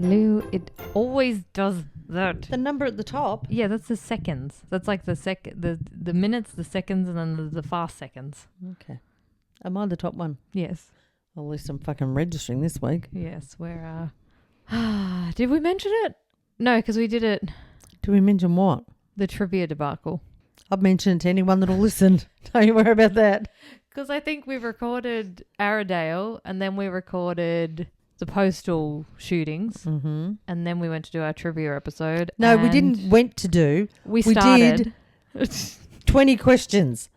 Hello. It always does that. The number at the top? Yeah, that's the seconds. That's like the minutes, the seconds, and then the fast seconds. Okay. Am I the top one? Yes. At least I'm fucking registering this week. Yes, we're... did we mention it? No, because we did it... Do we mention what? The trivia debacle. I've mentioned it to anyone that'll listen. Don't you worry about that. Because I think we recorded Aradale and then we recorded the postal shootings and then we went to do our trivia episode. No, we didn't went to do. We started. Did 20 questions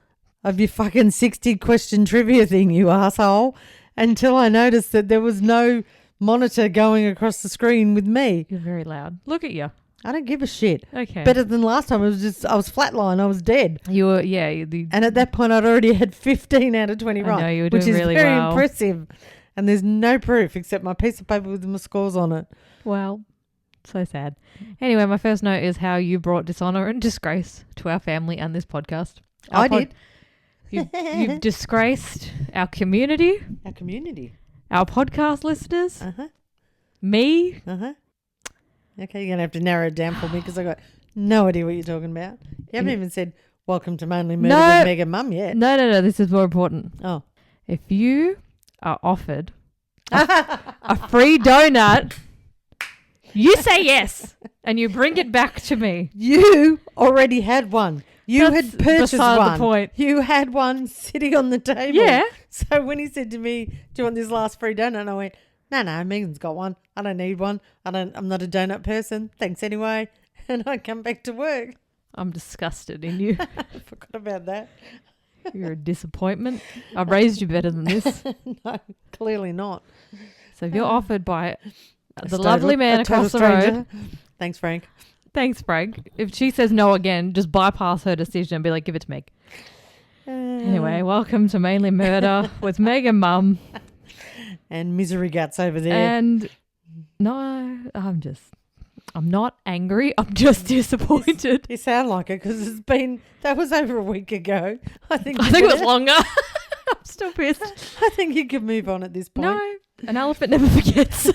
of your fucking 60 question trivia thing, you asshole, until I noticed that there was no monitor going across the screen with me. You're very loud. Look at you. I don't give a shit. Okay. Better than last time. I was flatline. I was dead. You were, yeah. And at that point, I'd already had 15 out of 20 right. I know, you were which doing is really very well. impressive. And there's no proof except my piece of paper with my scores on it. Well, so sad. Anyway, my first note is how you brought dishonour and disgrace to our family and this podcast. I did. You've disgraced our community. Our community. Our podcast listeners. Uh-huh. Me. Uh-huh. Okay, you're going to have to narrow it down for me because I got no idea what you're talking about. You haven't even said, welcome to Mainly Murder with Meg and Mum yet. No. This is more important. Oh. If you are offered a free donut, you say yes and you bring it back to me. You already had one. You That's had purchased beside one. the point. You had one sitting on the table. Yeah. So when he said to me, do you want this last free donut? And I went, no, Megan's got one. I don't need one. I'm not a donut person. Thanks anyway. And I come back to work. I'm disgusted in you. I forgot about that. You're a disappointment. I've raised you better than this. No, clearly not. So if you're offered by the lovely man across the road. Thanks, Frank. Thanks, Frank. If she says no again, just bypass her decision and be like, give it to Meg. Anyway, welcome to Mainly Murder with Meg and Mum. And misery guts over there. And no, I'm not angry. I'm just disappointed. You sound like it because that was over a week ago. I think it was longer. I'm still pissed. I think you can move on at this point. No, an elephant never forgets.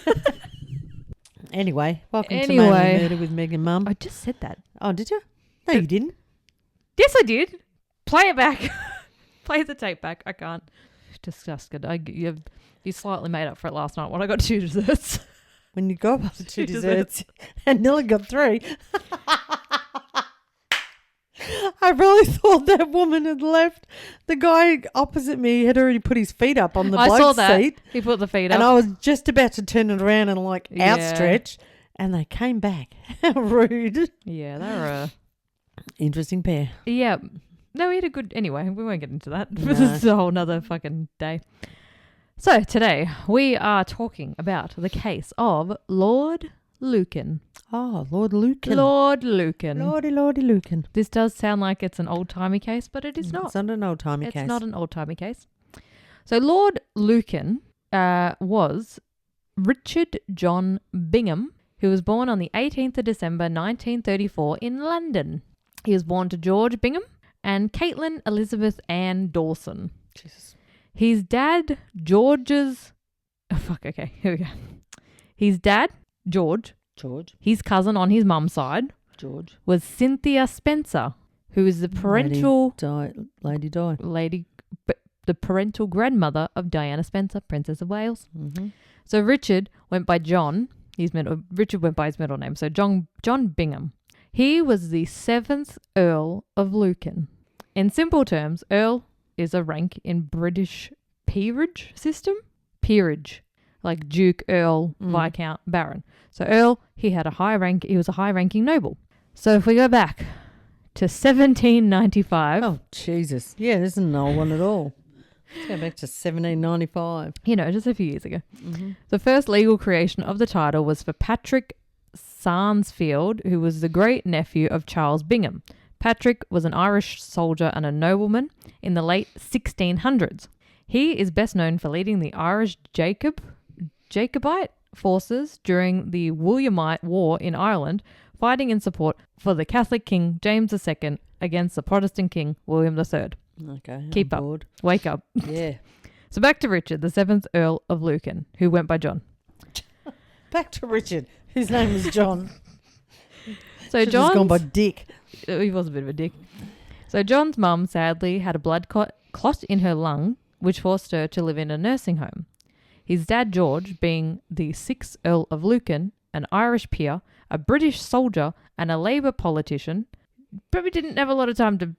Anyway, welcome to Mainly Murder with Meg and Mum. I just said that. Oh, did you? No, you didn't. Yes, I did. Play it back. Play the tape back. I can't. Disgusted. You slightly made up for it last night when I got 2 desserts. When you got up to 2 desserts and nearly got 3. I really thought that woman had left. The guy opposite me had already put his feet up on the bloke's seat. He put the feet up. And I was just about to turn it around and outstretch. And they came back. How rude. Yeah, they were a... interesting pair. Yeah. No, we had a good... Anyway, we won't get into that. No. This is a whole nother fucking day. So, today, we are talking about the case of Lord Lucan. Oh, Lord Lucan. Lord Lucan. Lordy Lucan. This does sound like it's an old-timey case, but it is not. It's not an old-timey case. It's not an old-timey case. So, Lord Lucan was Richard John Bingham, who was born on the 18th of December 1934 in London. He was born to George Bingham and Caitlin Elizabeth Ann Dawson. Jesus. His dad, George's... Oh, fuck, okay, here we go. His dad, George. His cousin on his mum's side. George. Was Cynthia Spencer, who is the parental... Lady Di. The parental grandmother of Diana Spencer, Princess of Wales. Mm-hmm. So Richard went by John. Richard went by his middle name. So John Bingham. He was the 7th Earl of Lucan. In simple terms, Earl is a rank in British peerage system. Peerage, like Duke, Earl, Viscount, Baron. So Earl, he had a high rank. He was a high-ranking noble. So if we go back to 1795. Oh, Jesus. Yeah, this isn't an old one at all. Let's go back to 1795. Just a few years ago. Mm-hmm. The first legal creation of the title was for Patrick Sarsfield, who was the great-nephew of Charles Bingham. Patrick was an Irish soldier and a nobleman in the late 1600s. He is best known for leading the Irish Jacobite forces during the Williamite War in Ireland, fighting in support for the Catholic King James II against the Protestant King William III. Okay. Keep up. Bored. Wake up. Yeah. So back to Richard, the 7th Earl of Lucan, who went by John. Back to Richard, whose name was John. So Should've just gone by John's... Dick. He was a bit of a dick. So John's mum sadly had a blood clot in her lung, which forced her to live in a nursing home. His dad, George, being the 6th Earl of Lucan, an Irish peer, a British soldier, and a Labour politician, probably didn't have a lot of time to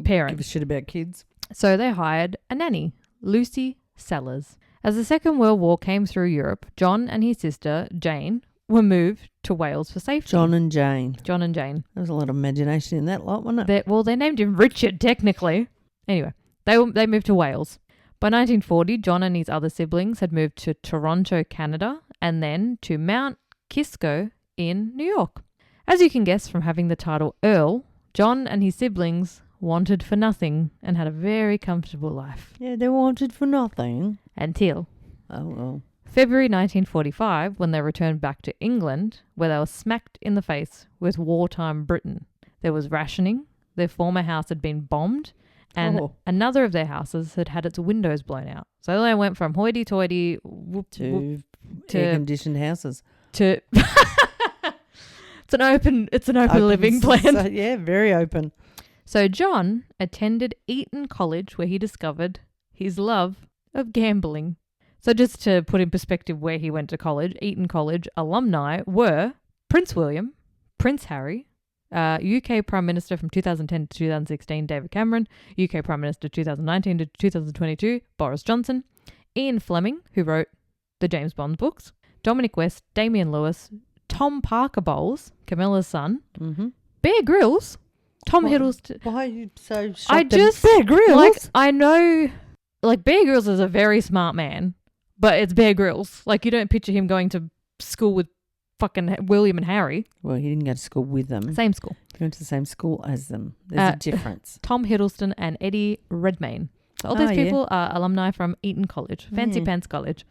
parent. Give a shit about kids. So they hired a nanny, Lucy Sellers. As the Second World War came through Europe, John and his sister, Jane, were moved to Wales for safety. John and Jane. John and Jane. There was a lot of imagination in that lot, wasn't it? They named him Richard, technically. Anyway, they moved to Wales. By 1940, John and his other siblings had moved to Toronto, Canada, and then to Mount Kisco in New York. As you can guess from having the title Earl, John and his siblings wanted for nothing and had a very comfortable life. Yeah, they wanted for nothing. Until well. February 1945, when they returned back to England, where they were smacked in the face with wartime Britain. There was rationing, their former house had been bombed, and another of their houses had had its windows blown out. So they went from hoity-toity to air-conditioned houses. To it's an open living plan. So, yeah, very open. So John attended Eton College, where he discovered his love of gambling. So just to put in perspective where he went to college, Eton College alumni were Prince William, Prince Harry, UK Prime Minister from 2010 to 2016, David Cameron, UK Prime Minister 2019 to 2022, Boris Johnson, Ian Fleming, who wrote the James Bond books, Dominic West, Damian Lewis, Tom Parker Bowles, Camilla's son, Bear Grylls, Tom Hiddleston. Why are you so shocked at Bear Grylls? Like, I know, like, Bear Grylls is a very smart man, but it's Bear Grylls. Like, you don't picture him going to school with fucking William and Harry. Well, he didn't go to school with them. Same school. He went to the same school as them. There's a difference. Tom Hiddleston and Eddie Redmayne. So all these people are alumni from Eton College, Fancy Pants College.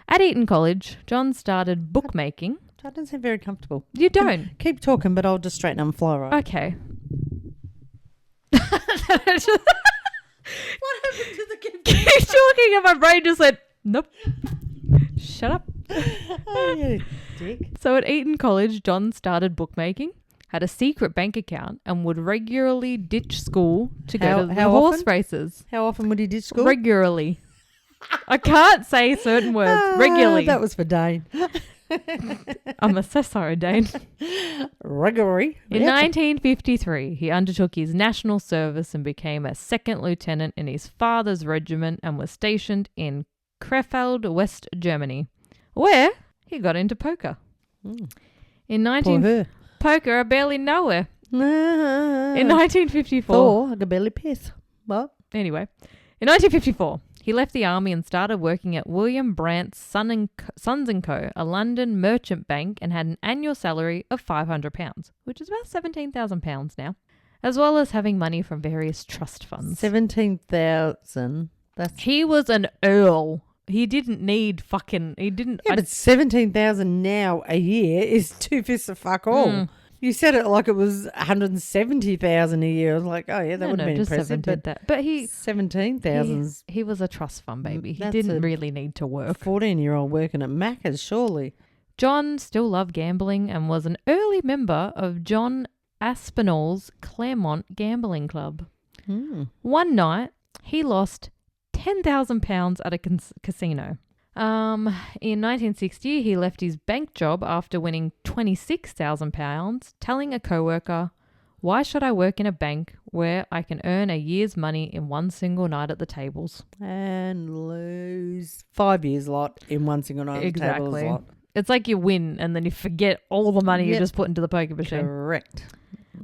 At Eton College, John started bookmaking. That doesn't sound very comfortable. You don't. Keep talking, but I'll just straighten up and fly right. Okay. What happened to the keep talking and my brain just went, nope. Shut up. Oh, yeah, dick. So at Eton College, John started bookmaking, had a secret bank account, and would regularly ditch school to go to the horse races. How often would he ditch school? Regularly. I can't say certain words. Regularly. That was for Dane. I'm so sorry, Dane. Regularly. In 1953, he undertook his national service and became a second lieutenant in his father's regiment and was stationed in Krefeld, West Germany, where he got into poker. Poker, I barely know her. In 1954, I could barely piss. What? Anyway, in 1954, he left the army and started working at William Brandt's Sons & Co., a London merchant bank, and had an annual salary of £500, which is about £17,000 now, as well as having money from various trust funds. 17,000. He was an earl. He didn't need Yeah, but 17,000 now a year is 2/5 of fuck all. You said it like it was 170,000 a year. I was like, oh yeah, that would have been impressive. But he 17,000. He was a trust fund baby. He didn't really need to work. 14-year-old working at Macca's, surely. John still loved gambling and was an early member of John Aspinall's Claremont Gambling Club. One night, he lost £10,000 at a casino. In 1960, he left his bank job after winning £26,000, telling a co-worker, "Why should I work in a bank where I can earn a year's money in one single night at the tables?" And lose 5 years lot in one single night at the tables lot. It's like you win and then you forget all the money you just put into the poker machine. Correct.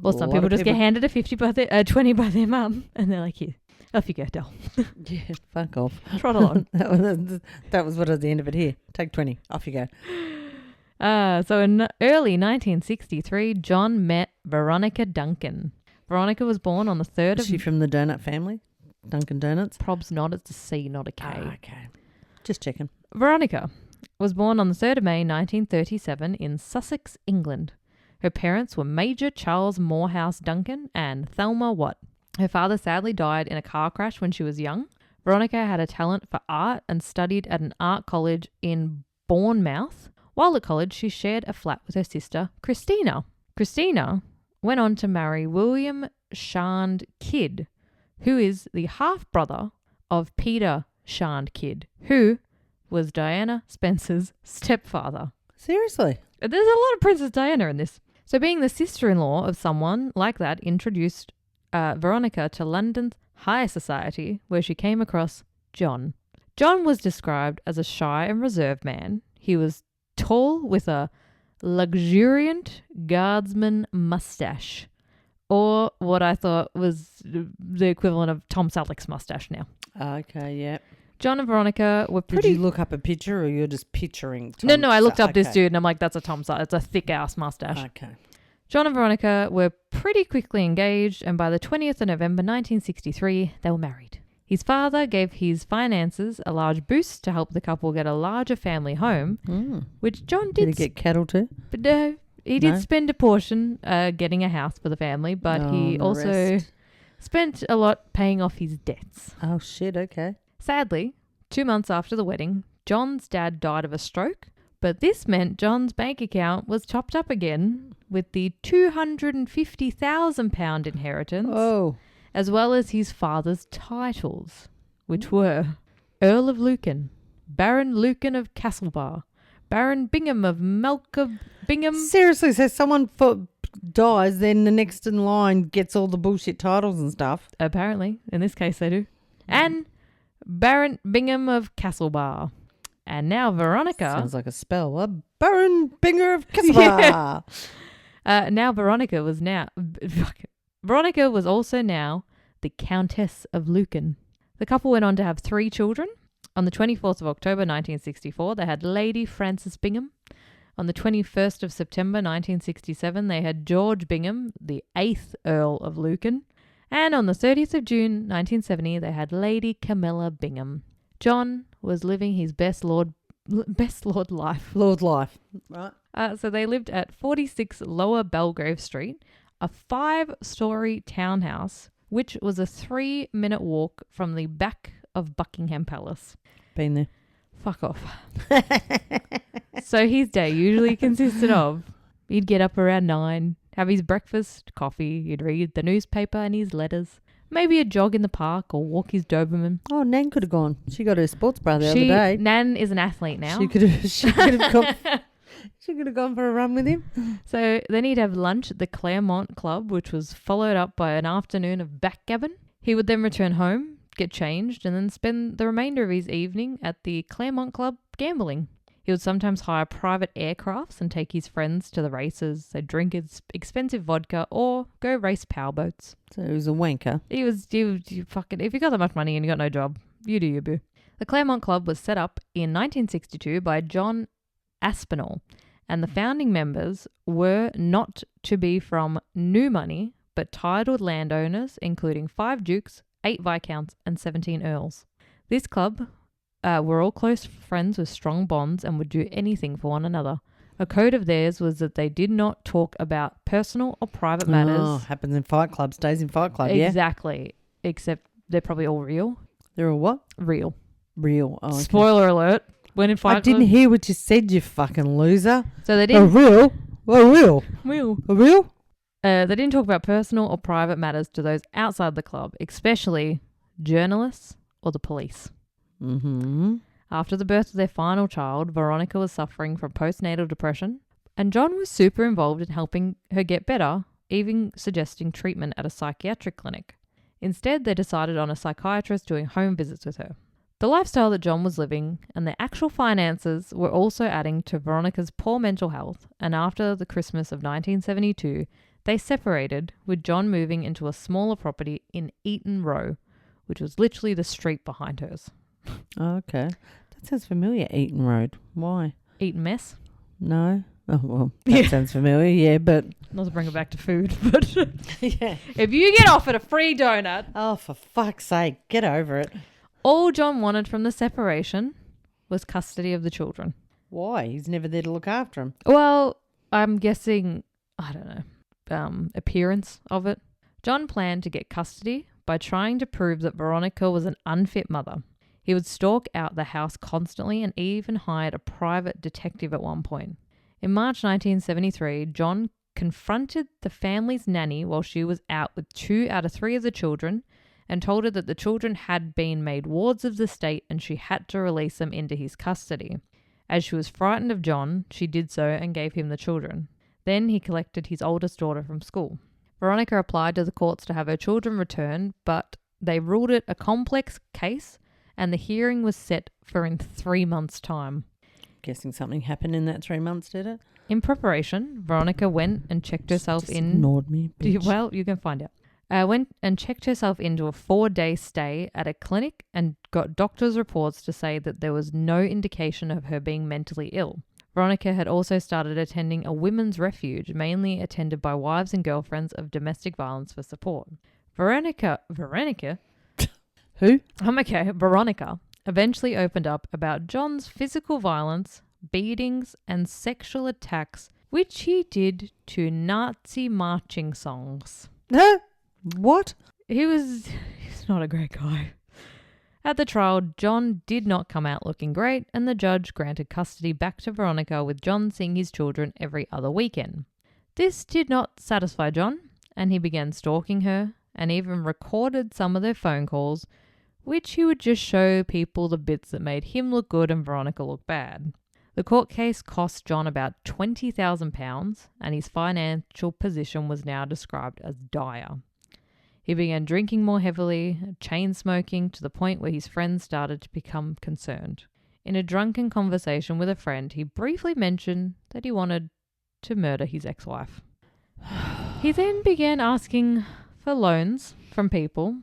Or some people just get handed a 20 by their mum and they're like, here. Off you go, Del. Yeah, fuck off. Trot along. that was what at the end of it here. Take 20. Off you go. So in early 1963, John met Veronica Duncan. Veronica was born on the 3rd of... Is she from the donut family? Duncan Donuts? Probs not. It's a C, not a K. Okay. Just checking. Veronica was born on the 3rd of May 1937 in Sussex, England. Her parents were Major Charles Morehouse Duncan and Thelma Watt. Her father sadly died in a car crash when she was young. Veronica had a talent for art and studied at an art college in Bournemouth, While at college, she shared a flat with her sister, Christina. Christina went on to marry William Shand Kidd, who is the half-brother of Peter Shand Kidd, who was Diana Spencer's stepfather. Seriously? There's a lot of Princess Diana in this. So being the sister-in-law of someone like that introduced Veronica to London's high society, where she came across John. John was described as a shy and reserved man. He was tall with a luxuriant guardsman mustache, or what I thought was the equivalent of Tom Selleck's mustache now. Okay, yeah. John and Veronica were pretty... Did you look up a picture or you're just picturing Tom? No, I looked up this dude and I'm like, that's a Tom Selleck. It's a thick-ass mustache. Okay. John and Veronica were pretty quickly engaged, and by the 20th of November 1963, they were married. His father gave his finances a large boost to help the couple get a larger family home, which John did. Did he get cattle too? But no, he did spend a portion getting a house for the family, but he also spent a lot paying off his debts. Oh, shit, okay. Sadly, 2 months after the wedding, John's dad died of a stroke, but this meant John's bank account was topped up again with the £250,000 inheritance, as well as his father's titles, which were Earl of Lucan, Baron Lucan of Castlebar, Baron Bingham of Bingham. Seriously, so someone dies, then the next in line gets all the bullshit titles and stuff? Apparently, in this case they do. And Baron Bingham of Castlebar. And now Veronica... Sounds like a spell. Baron Bingham of Castlebar. Now Veronica was also now the Countess of Lucan. The couple went on to have 3 children. On the 24th of October 1964, they had Lady Frances Bingham. On the 21st of September 1967, they had George Bingham, the 8th Earl of Lucan. And on the 30th of June 1970, they had Lady Camilla Bingham. John was living his best lord life. Lord life. Right. So they lived at 46 Lower Belgrave Street, a 5-story townhouse, which was a 3-minute walk from the back of Buckingham Palace. Been there. Fuck off. So his day usually consisted of, he'd get up around 9, have his breakfast, coffee, he'd read the newspaper and his letters, maybe a jog in the park or walk his Doberman. Oh, Nan could have gone. She got her sports bra the other day. Nan is an athlete now. She could have gone for a run with him. So then he'd have lunch at the Claremont Club, which was followed up by an afternoon of backgammon. He would then return home, get changed, and then spend the remainder of his evening at the Claremont Club gambling. He would sometimes hire private aircrafts and take his friends to the races. They'd drink expensive vodka or go race powerboats. So he was a wanker. He was fucking... If you got that much money and you got no job, you do you, boo. The Claremont Club was set up in 1962 by John Aspinall, and the founding members were not to be from new money, but titled landowners, including 5 dukes, 8 viscounts, and 17 earls. This club were all close friends with strong bonds and would do anything for one another. A code of theirs was that they did not talk about personal or private matters. Oh, happens in Fight Club, stays in Fight Club, yeah? Exactly. Except they're probably all real. They're all what? Real. Real. Oh, okay. Spoiler alert. When in Fight Club... I didn't hear what you said, you fucking loser. So they didn't... Real? Real? Real. Real? They didn't talk about personal or private matters to those outside the club, especially journalists or the police. Mm-hmm. After the birth of their final child, Veronica was suffering from postnatal depression, and John was super involved in helping her get better, even suggesting treatment at a psychiatric clinic. Instead, they decided on a psychiatrist doing home visits with her. The lifestyle that John was living and their actual finances were also adding to Veronica's poor mental health, and after the Christmas of 1972, they separated, with John moving into a smaller property in Eaton Row, which was literally the street behind hers. Okay. That sounds familiar, Eaton Road. Why? Eaton Mess? No. Oh, well, that sounds familiar, yeah, but... Not to bring it back to food, but... yeah. If you get offered a free donut... Oh, for fuck's sake, get over it. All John wanted from the separation was custody of the children. Why? He's never there to look after them. Well, I'm guessing, I don't know, appearance of it. John planned to get custody by trying to prove that Veronica was an unfit mother. He would stalk out the house constantly and even hired a private detective at one point. In March 1973, John confronted the family's nanny while she was out with 2 out of 3 of the children and told her that the children had been made wards of the state and she had to release them into his custody. As she was frightened of John, she did so and gave him the children. Then he collected his oldest daughter from school. Veronica applied to the courts to have her children returned, but they ruled it a complex case and the hearing was set for in 3 months' time. Guessing something happened in that 3 months, did it? In preparation, Veronica went and checked herself Just in. ignored me, bitch. Well, you can find out. Went and checked herself into a 4-day stay at a clinic and got doctors' reports to say that there was no indication of her being mentally ill. Veronica had also started attending a women's refuge, mainly attended by wives and girlfriends of domestic violence for support. Veronica? Who? Veronica eventually opened up about John's physical violence, beatings, and sexual attacks, which he did to Nazi marching songs. Huh? What? He's not a great guy. At the trial, John did not come out looking great, and the judge granted custody back to Veronica, with John seeing his children every other weekend. This did not satisfy John, and he began stalking her and even recorded some of their phone calls, which he would just show people the bits that made him look good and Veronica look bad. The court case cost John about £20,000, and his financial position was now described as dire. He began drinking more heavily, chain smoking, to the point where his friends started to become concerned. In a drunken conversation with a friend, he briefly mentioned that he wanted to murder his ex-wife. He then began asking for loans from people.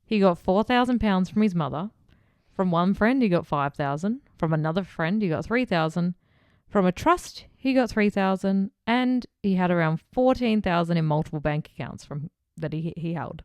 He got £4,000 from his mother. From one friend, he got $5,000. From another friend, he got $3,000. From a trust, he got $3,000. And he had around $14,000 in multiple bank accounts that he held.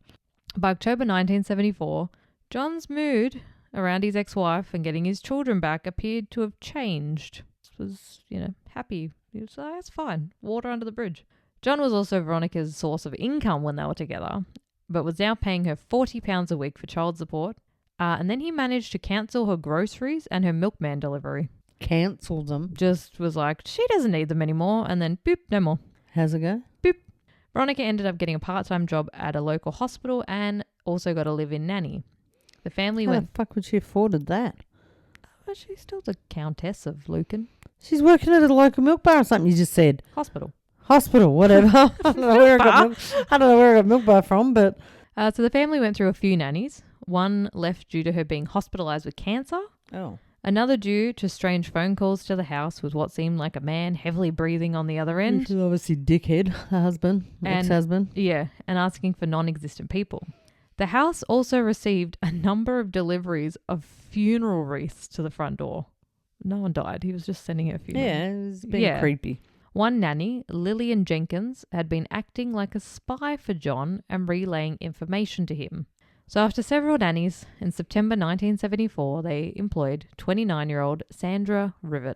By October 1974, John's mood around his ex-wife and getting his children back appeared to have changed. He was, happy. He was like, that's fine. Water under the bridge. John was also Veronica's source of income when they were together, but was now paying her £40 a week for child support. And then he managed to cancel her groceries and her milkman delivery. Cancelled them? Just was like, she doesn't need them anymore. And then, boop, no more. How's it go? Boop. Veronica ended up getting a part-time job at a local hospital and also got a live-in nanny. The family How the fuck would she afforded that? Well, she's still the Countess of Lucan. She's working at a local milk bar or something, you just said. Hospital, whatever. I don't know where I got milk bar from, but... So the family went through a few nannies. One left due to her being hospitalised with cancer. Oh. Another due to strange phone calls to the house with what seemed like a man heavily breathing on the other end. Which is obviously dickhead, ex-husband. Yeah, and asking for non-existent people. The house also received a number of deliveries of funeral wreaths to the front door. No one died. He was just sending her funeral. Yeah, it was being creepy. One nanny, Lillian Jenkins, had been acting like a spy for John and relaying information to him. So after several nannies, in September 1974, they employed 29-year-old Sandra Rivett.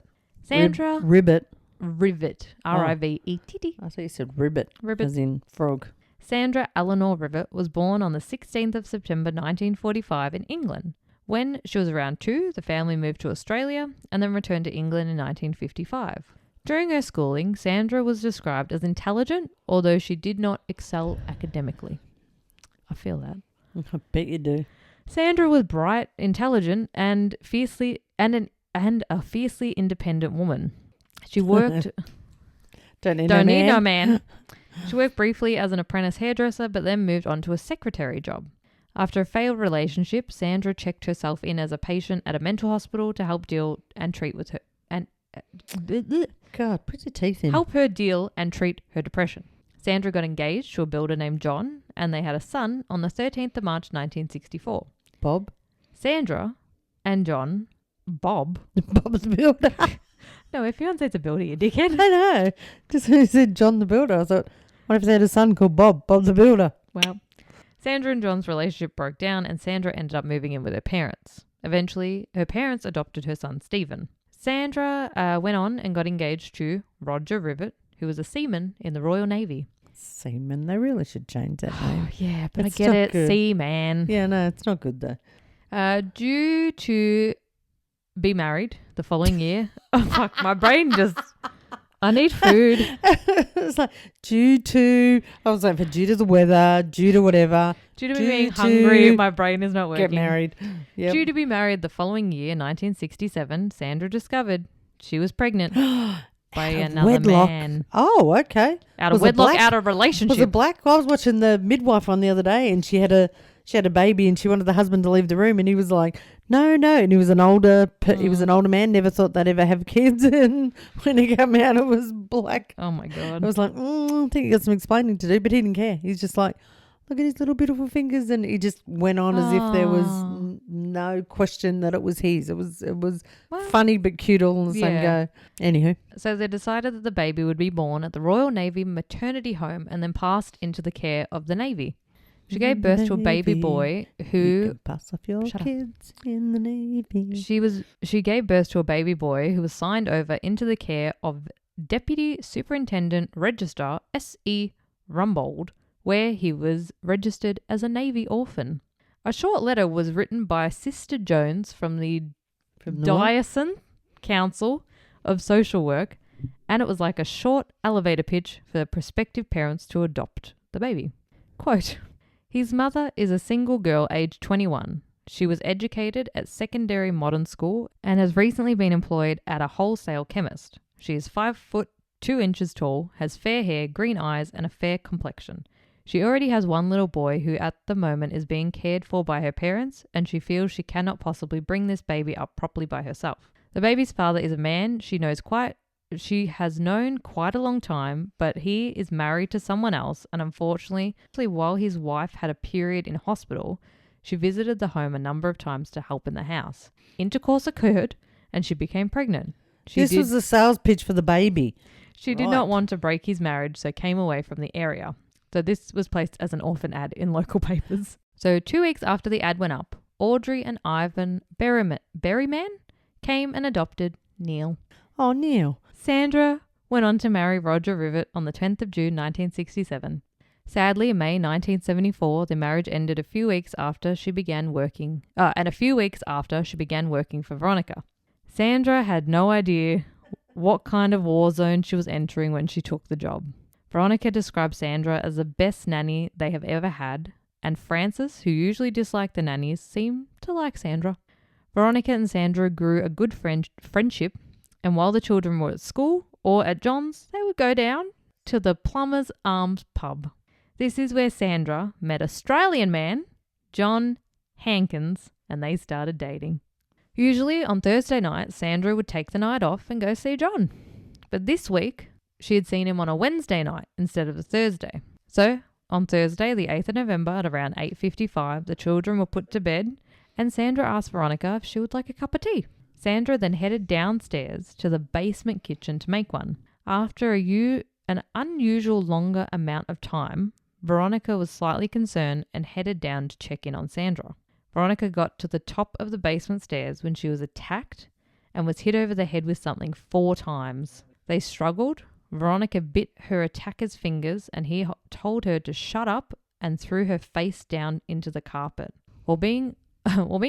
Ribbit. Rivett. R-I-V-E-T-T. I thought you said ribbit. Ribbit. As in frog. Sandra Eleanor Rivett was born on the 16th of September 1945 in England. When she was around 2, the family moved to Australia and then returned to England in 1955. During her schooling, Sandra was described as intelligent, although she did not excel academically. I feel that. I bet you do. Sandra was bright, intelligent, and a fiercely independent woman. She worked... Don't need no man. She worked briefly as an apprentice hairdresser, but then moved on to a secretary job. After a failed relationship, Sandra checked herself in as a patient at a mental hospital to help deal and treat with her God, put your teeth in. help her deal and treat her depression. Sandra got engaged to a builder named John, and they had a son on the 13th of March 1964. Bob? Sandra and John, Bob's the builder. No, if fiance's a builder, you dickhead. I know. Just when you said John the builder, I thought, what if they had a son called Bob the builder? Well, Sandra and John's relationship broke down, and Sandra ended up moving in with her parents. Eventually, her parents adopted her son, Stephen. Sandra went on and got engaged to Roger Rivett, who was a seaman in the Royal Navy. Seaman. They really should change that name. Yeah, but It's I get not it. good. Seaman. Yeah, no, it's not good though. Due to be married the following year. Oh, fuck, my brain just... I need food. It's like due to the weather, due to whatever. Due to me being hungry, my brain is not working. Get married. Yep. Due to be married the following year, 1967, Sandra discovered she was pregnant by another wedlock. man. Oh, okay. Out of wedlock, out of relationship. Was it black? I was watching the midwife on the other day, and she had a baby, and she wanted the husband to leave the room, and he was like, no, and he was an older man, never thought they'd ever have kids, and when he came out, it was black. Oh my God. I was like, I think he got some explaining to do, but he didn't care. He's just like, look at his little beautiful fingers, and he just went on as if there was no question that it was his. It was funny but cute all in the same go. Anywho. So they decided that the baby would be born at the Royal Navy maternity home and then passed into the care of the Navy. She gave birth to a baby boy who... You could pass off your kids in the Navy. She gave birth to a baby boy who was signed over into the care of Deputy Superintendent Registrar S.E. Rumbold, where he was registered as a Navy orphan. A short letter was written by Sister Jones from the Diocesan Council of Social Work, and it was like a short elevator pitch for prospective parents to adopt the baby. Quote, his mother is a single girl aged 21. She was educated at secondary modern school and has recently been employed at a wholesale chemist. She is 5 foot 2 inches tall, has fair hair, green eyes, and a fair complexion. She already has one little boy who at the moment is being cared for by her parents, and she feels she cannot possibly bring this baby up properly by herself. The baby's father is a man she has known quite a long time, but he is married to someone else, and unfortunately, while his wife had a period in hospital, she visited the home a number of times to help in the house. Intercourse occurred, and she became pregnant. This was a sales pitch for the baby. She did not want to break his marriage, so came away from the area. So this was placed as an orphan ad in local papers. So 2 weeks after the ad went up, Audrey and Ivan Berriman came and adopted Neil. Oh, Neil. Sandra went on to marry Roger Rivett on the 10th of June 1967. Sadly, in May 1974, the marriage ended a few weeks after she began working for Veronica. Sandra had no idea what kind of war zone she was entering when she took the job. Veronica described Sandra as the best nanny they have ever had, and Francis, who usually disliked the nannies, seemed to like Sandra. Veronica and Sandra grew a good friendship, and while the children were at school or at John's, they would go down to the Plumber's Arms pub. This is where Sandra met Australian man John Hankins, and they started dating. Usually on Thursday night, Sandra would take the night off and go see John. But this week, she had seen him on a Wednesday night instead of a Thursday. So, on Thursday, the 8th of November at around 8:55, the children were put to bed, and Sandra asked Veronica if she would like a cup of tea. Sandra then headed downstairs to the basement kitchen to make one. After an unusual longer amount of time, Veronica was slightly concerned and headed down to check in on Sandra. Veronica got to the top of the basement stairs when she was attacked and was hit over the head with something 4 times. They struggled. Veronica bit her attacker's fingers and he told her to shut up and threw her face down into the carpet. While being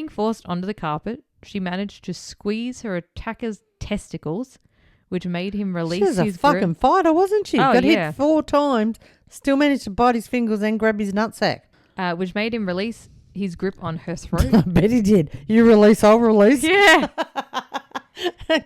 forced onto the carpet, she managed to squeeze her attacker's testicles, which made him release his grip. She was a fucking fighter, wasn't she? Oh, Got hit 4 times, still managed to bite his fingers and grab his nutsack. Which made him release his grip on her throat. I bet he did. You release, I'll release. Yeah.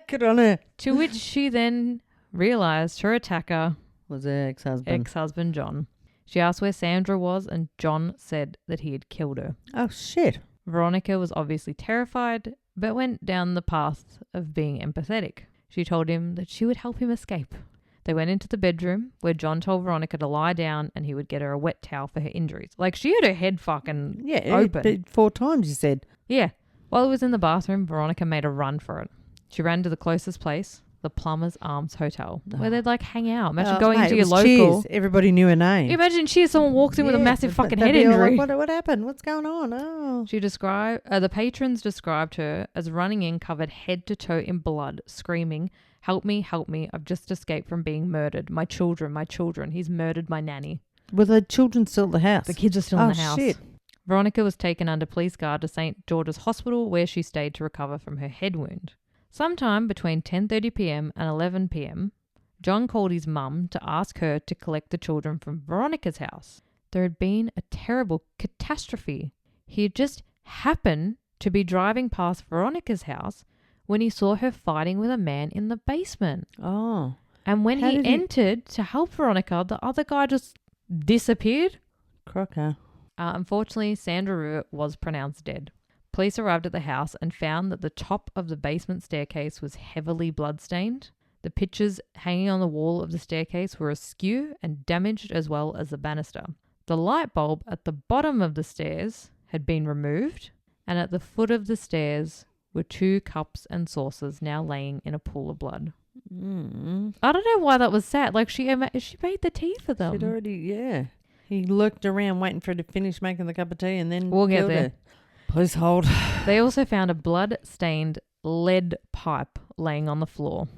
Good on her. To which she then realised her attacker was her ex-husband John. She asked where Sandra was, and John said that he had killed her. Oh, shit. Veronica was obviously terrified, but went down the path of being empathetic. She told him that she would help him escape. They went into the bedroom where John told Veronica to lie down and he would get her a wet towel for her injuries. Like, she had her head fucking open. 4 times, you said. Yeah. While it was in the bathroom, Veronica made a run for it. She ran to the closest place, the Plumber's Arms Hotel, where they'd like hang out. Imagine going into your local. Cheers. Everybody knew her name. Imagine Cheers, someone walks in with a massive fucking head injury. Like, what happened? What's going on? Oh. She described, the patrons described her as running in covered head to toe in blood, screaming, help me, I've just escaped from being murdered. My children, he's murdered my nanny. Were the children still at the house? The kids are still in the house. Shit. Veronica was taken under police guard to St. George's Hospital, where she stayed to recover from her head wound. Sometime between 10:30 p.m. and 11 p.m., John called his mum to ask her to collect the children from Veronica's house. There had been a terrible catastrophe. He had just happened to be driving past Veronica's house when he saw her fighting with a man in the basement. Oh. And when he entered to help Veronica, the other guy just disappeared. Crocker. Unfortunately, Sandra Rivett was pronounced dead. Police arrived at the house and found that the top of the basement staircase was heavily bloodstained. The pictures hanging on the wall of the staircase were askew and damaged, as well as the banister. The light bulb at the bottom of the stairs had been removed, and at the foot of the stairs were 2 cups and saucers now laying in a pool of blood. I don't know why that was sad. Like, she made the tea for them. She'd already, yeah. He lurked around waiting for her to finish making the cup of tea and then we'll get killed there. her. Please hold. They also found a blood-stained lead pipe laying on the floor.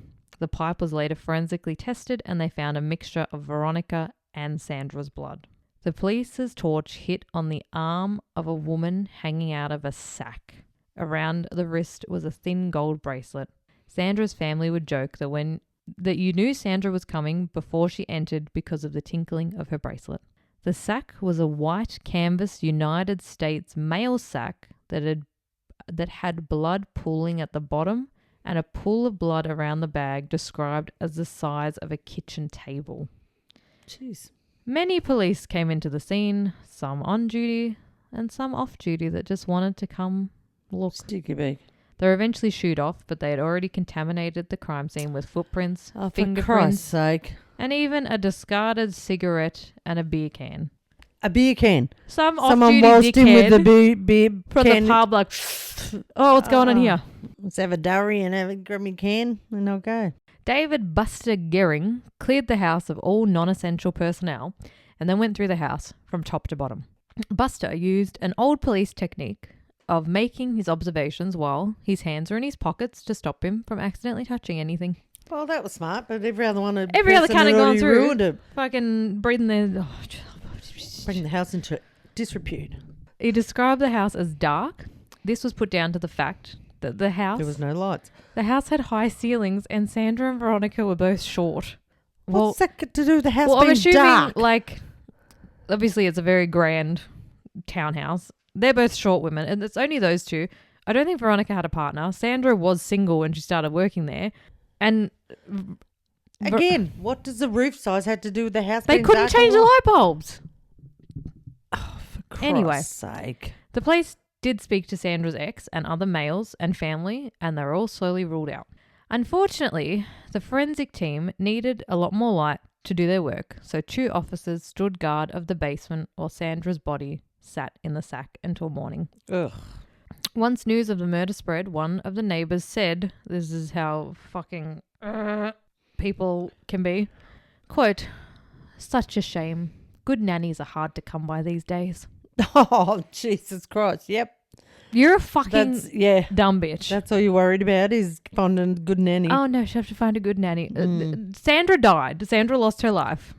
The pipe was later forensically tested and they found a mixture of Veronica and Sandra's blood. The police's torch hit on the arm of a woman hanging out of a sack. Around the wrist was a thin gold bracelet. Sandra's family would joke that you knew Sandra was coming before she entered because of the tinkling of her bracelet. The sack was a white canvas United States mail sack that had blood pooling at the bottom and a pool of blood around the bag described as the size of a kitchen table. Jeez. Many police came into the scene, some on duty and some off duty that just wanted to come look. Sticky beak. They were eventually shooed off, but they had already contaminated the crime scene with footprints, For fingerprints, Christ's sake. and even a discarded cigarette and a beer can. A beer can. Someone waltzed in with the beer from can. the pub like, oh, what's going on here? Let's have a durry and have a grubby can and I'll go. David Buster Gehring cleared the house of all non-essential personnel and then went through the house from top to bottom. Buster used an old police technique of making his observations while his hands were in his pockets to stop him from accidentally touching anything. Well, that was smart, but every other kind of gone through. Ruined it. Fucking breathing their... Bringing the house into disrepute. He described the house as dark. This was put down to the fact that the house... There was no lights. The house had high ceilings and Sandra and Veronica were both short. What's that got to do with the house being I'm assuming, dark? like, obviously it's a very grand townhouse. They're both short women and it's only those two. I don't think Veronica had a partner. Sandra was single when she started working there. And... Again, what does the roof size have to do with the house They being couldn't dark change the light bulbs. Oh, for Anyway. Christ's sake. The police did speak to Sandra's ex and other males and family, and they were all slowly ruled out. Unfortunately, the forensic team needed a lot more light to do their work, so 2 officers stood guard of the basement while Sandra's body sat in the sack until morning. Ugh. Once news of the murder spread, one of the neighbours said, this is how fucking people can be, quote, "Such a shame. Good nannies are hard to come by these days." Oh, Jesus Christ. Yep. You're a fucking dumb bitch. That's all you're worried about is finding a good nanny. Oh, no, she have to find a good nanny. Sandra died. Sandra lost her life.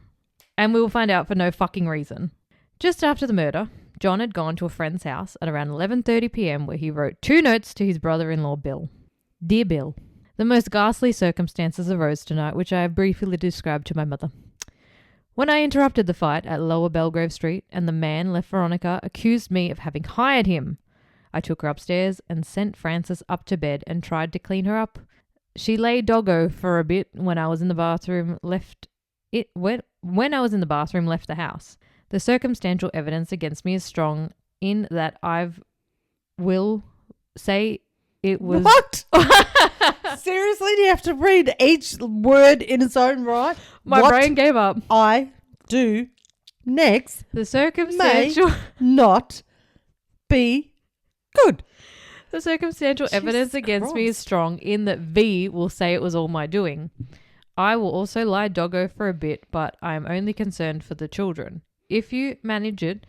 And we will find out for no fucking reason. Just after the murder, John had gone to a friend's house at around 11:30 p.m. where he wrote 2 notes to his brother-in-law, Bill. Dear Bill, the most ghastly circumstances arose tonight, which I have briefly described to my mother. When I interrupted the fight at Lower Belgrave Street and the man left Veronica accused me of having hired him, I took her upstairs and sent Frances up to bed and tried to clean her up. She lay doggo for a bit when I was in the bathroom, left the house. The circumstantial evidence against me is strong in that will say it was... What? Seriously? Do you have to read each word in its own right? My brain gave up. I do next The circumstantial... not be good. The circumstantial evidence against me is strong in that V will say it was all my doing. I will also lie doggo for a bit, but I am only concerned for the children. If you manage it,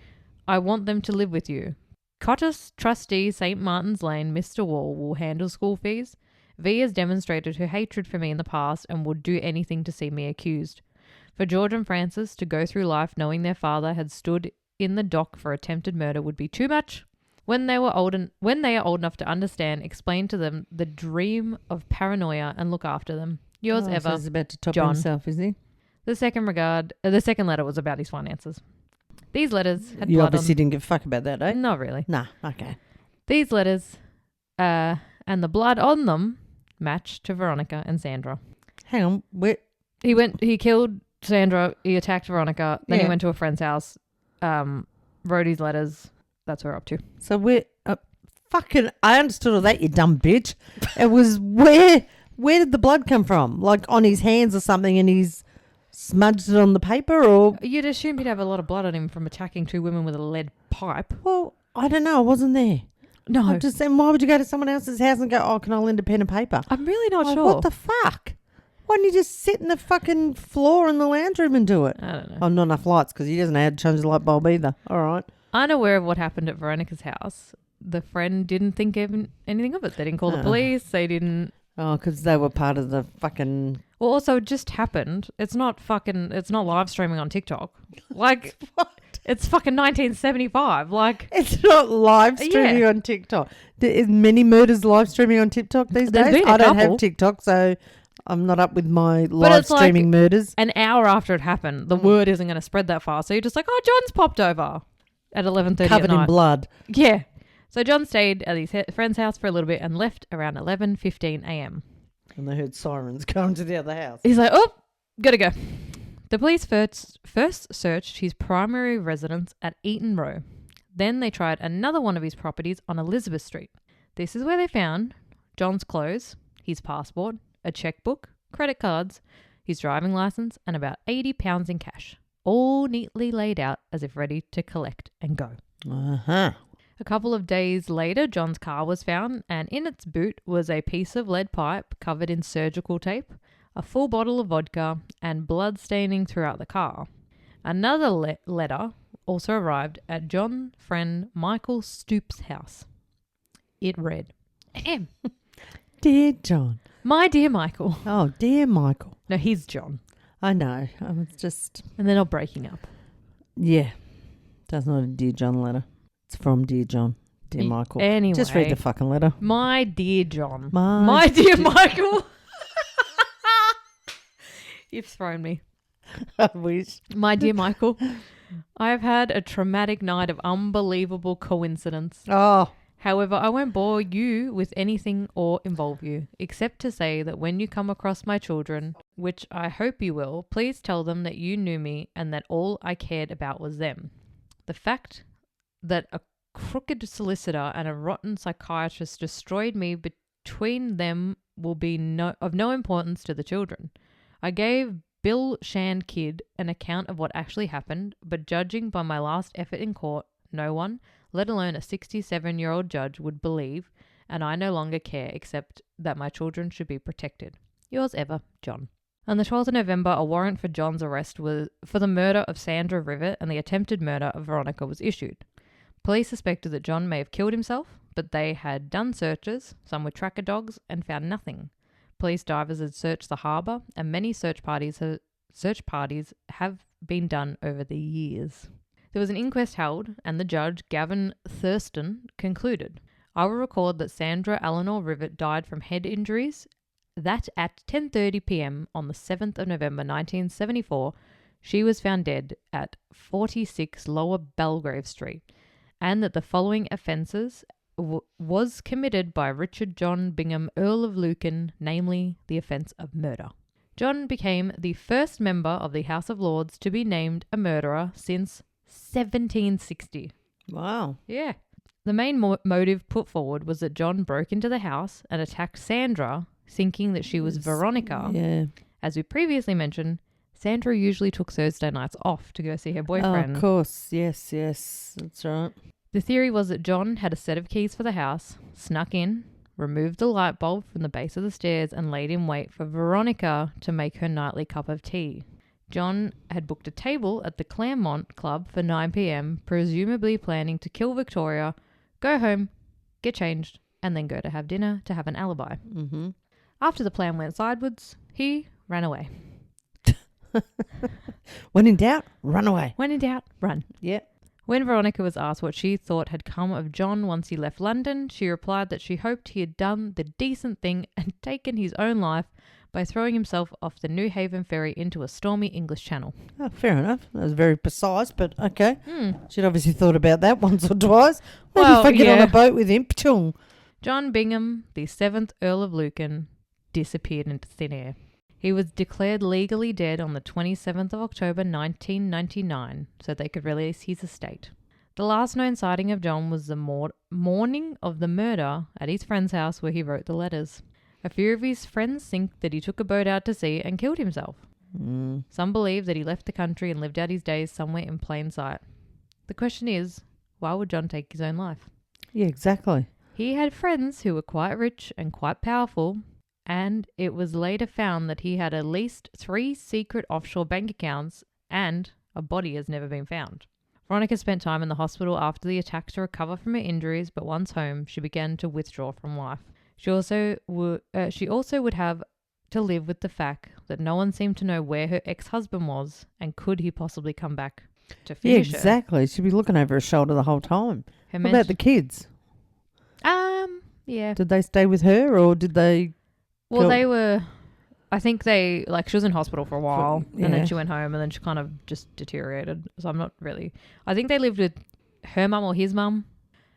I want them to live with you. Cottage trustee St. Martin's Lane, Mr. Wall, will handle school fees. V has demonstrated her hatred for me in the past and would do anything to see me accused. For George and Frances to go through life knowing their father had stood in the dock for attempted murder would be too much. When they are old enough to understand, explain to them the dream of paranoia and look after them. Yours ever, so he's about to top John. himself, is he? The second letter was about his finances. These letters had You blood obviously on. didn't give a fuck about that, eh? Not really. Nah, okay. These letters, and the blood on them matched to Veronica and Sandra. Hang on, He killed Sandra. He attacked Veronica. Then he Yeah. went to a friend's house. Wrote his letters. That's what we're up to. so we're fucking. I understood all that, you dumb bitch. It was where did the blood come from? Like on his hands or something, and he's smudged it on the paper, or You'd assume he'd have a lot of blood on him from attacking two women with a lead pipe. well, I don't know. I wasn't there. No, I'm just saying, why would you go to someone else's house and go, oh, can I lend a pen and paper? I'm really not Like, sure. What the fuck? Why don't you just sit in the fucking floor in the lounge room and do it? I don't know. Oh, not enough lights because he doesn't know how to change the light bulb either. All right. Unaware of what happened at Veronica's house, the friend didn't think anything of it. They didn't call the police. They didn't. Oh, because they were part of the fucking... Well, also, it just happened. It's not live streaming on TikTok. Like, it's fucking 1975. Like, It's not live streaming on TikTok. Is many murders live streaming on TikTok these There's days? been a I don't couple. have TikTok, so I'm not up with my live it's like streaming murders. an hour after it happened, the word isn't going to spread that far. So you're just like, oh, John's popped over at 11:30 Covered at night. in blood. Yeah. So John stayed at his friend's house for a little bit and left around 11:15 a.m. And they heard sirens going to the other house. He's like, oh, gotta go. The police first searched his primary residence at Eaton Row. Then they tried another one of his properties on Elizabeth Street. This is where they found John's clothes, his passport, a checkbook, credit cards, his driving license, and about £80 in cash, all neatly laid out as if ready to collect and go. Uh-huh. A couple of days later, John's car was found, and in its boot was a piece of lead pipe covered in surgical tape, a full bottle of vodka, and blood staining throughout the car. Another letter also arrived at John's friend Michael Stoops' house. It read, Ahem. Dear John. My dear Michael. Oh, dear Michael. No, he's John. I know. I was just... And they're not breaking up. Yeah. That's not a Dear John letter. It's from Dear John. Dear Michael. Anyway. Just read the fucking letter. My dear John. My dear Michael. You've thrown me. I wish. My dear Michael, I have had a traumatic night of unbelievable coincidence. Oh. However, I won't bore you with anything or involve you, except to say that when you come across my children, which I hope you will, please tell them that you knew me and that all I cared about was them. The fact that a crooked solicitor and a rotten psychiatrist destroyed me between them will be of no importance to the children. I gave Bill Shand Kid an account of what actually happened, but judging by my last effort in court, no one, let alone a 67-year-old judge, would believe, and I no longer care except that my children should be protected. Yours ever, John. On the 12th of November, a warrant for John's arrest for the murder of Sandra Rivett and the attempted murder of Veronica was issued. Police suspected that John may have killed himself, but they had done searches, some with tracker dogs, and found nothing. Police divers had searched the harbour, and many search parties have been done over the years. There was an inquest held, and the judge, Gavin Thurston, concluded, I will record that Sandra Eleanor Rivett died from head injuries, that at 10:30 p.m. on the 7th of November 1974, she was found dead at 46 Lower Belgrave Street, and that the following offences was committed by Richard John Bingham, Earl of Lucan, namely the offence of murder. John became the first member of the House of Lords to be named a murderer since 1760. Wow. Yeah. The main motive put forward was that John broke into the house and attacked Sandra, thinking that she was Veronica. Yeah. As we previously mentioned, Sandra usually took Thursday nights off to go see her boyfriend. Oh, of course. Yes, that's right. The theory was that John had a set of keys for the house, snuck in, removed the light bulb from the base of the stairs, and laid in wait for Veronica to make her nightly cup of tea. John had booked a table at the Claremont Club for 9 p.m, presumably planning to kill Victoria, go home, get changed, and then go to have dinner to have an alibi. Mm-hmm. After the plan went sideways, he ran away. When in doubt, run away. When in doubt, run. Yeah. When Veronica was asked what she thought had come of John once he left London, she replied that she hoped he had done the decent thing and taken his own life by throwing himself off the New Haven ferry into a stormy English channel. Oh, fair enough. That was very precise, but okay. She'd obviously thought about that once or twice. Maybe if I get on a boat with him, pchung. John Bingham, the 7th Earl of Lucan, disappeared into thin air. He was declared legally dead on the 27th of October 1999, so they could release his estate. The last known sighting of John was the morning of the murder at his friend's house where he wrote the letters. A few of his friends think that he took a boat out to sea and killed himself. Some believe that he left the country and lived out his days somewhere in plain sight. The question is, why would John take his own life? Yeah, exactly. He had friends who were quite rich and quite powerful, and it was later found that he had at least 3 secret offshore bank accounts and a body has never been found. Veronica spent time in the hospital after the attack to recover from her injuries, but once home, she began to withdraw from life. She also would have to live with the fact that no one seemed to know where her ex-husband was and could he possibly come back to finish her. Exactly. She'd be looking over her shoulder the whole time. What about the kids? Yeah. Did they stay with her or did they... Well, they were... I think she was in hospital for a while and then she went home and then she kind of just deteriorated. So I'm not really... I think they lived with her mum or his mum.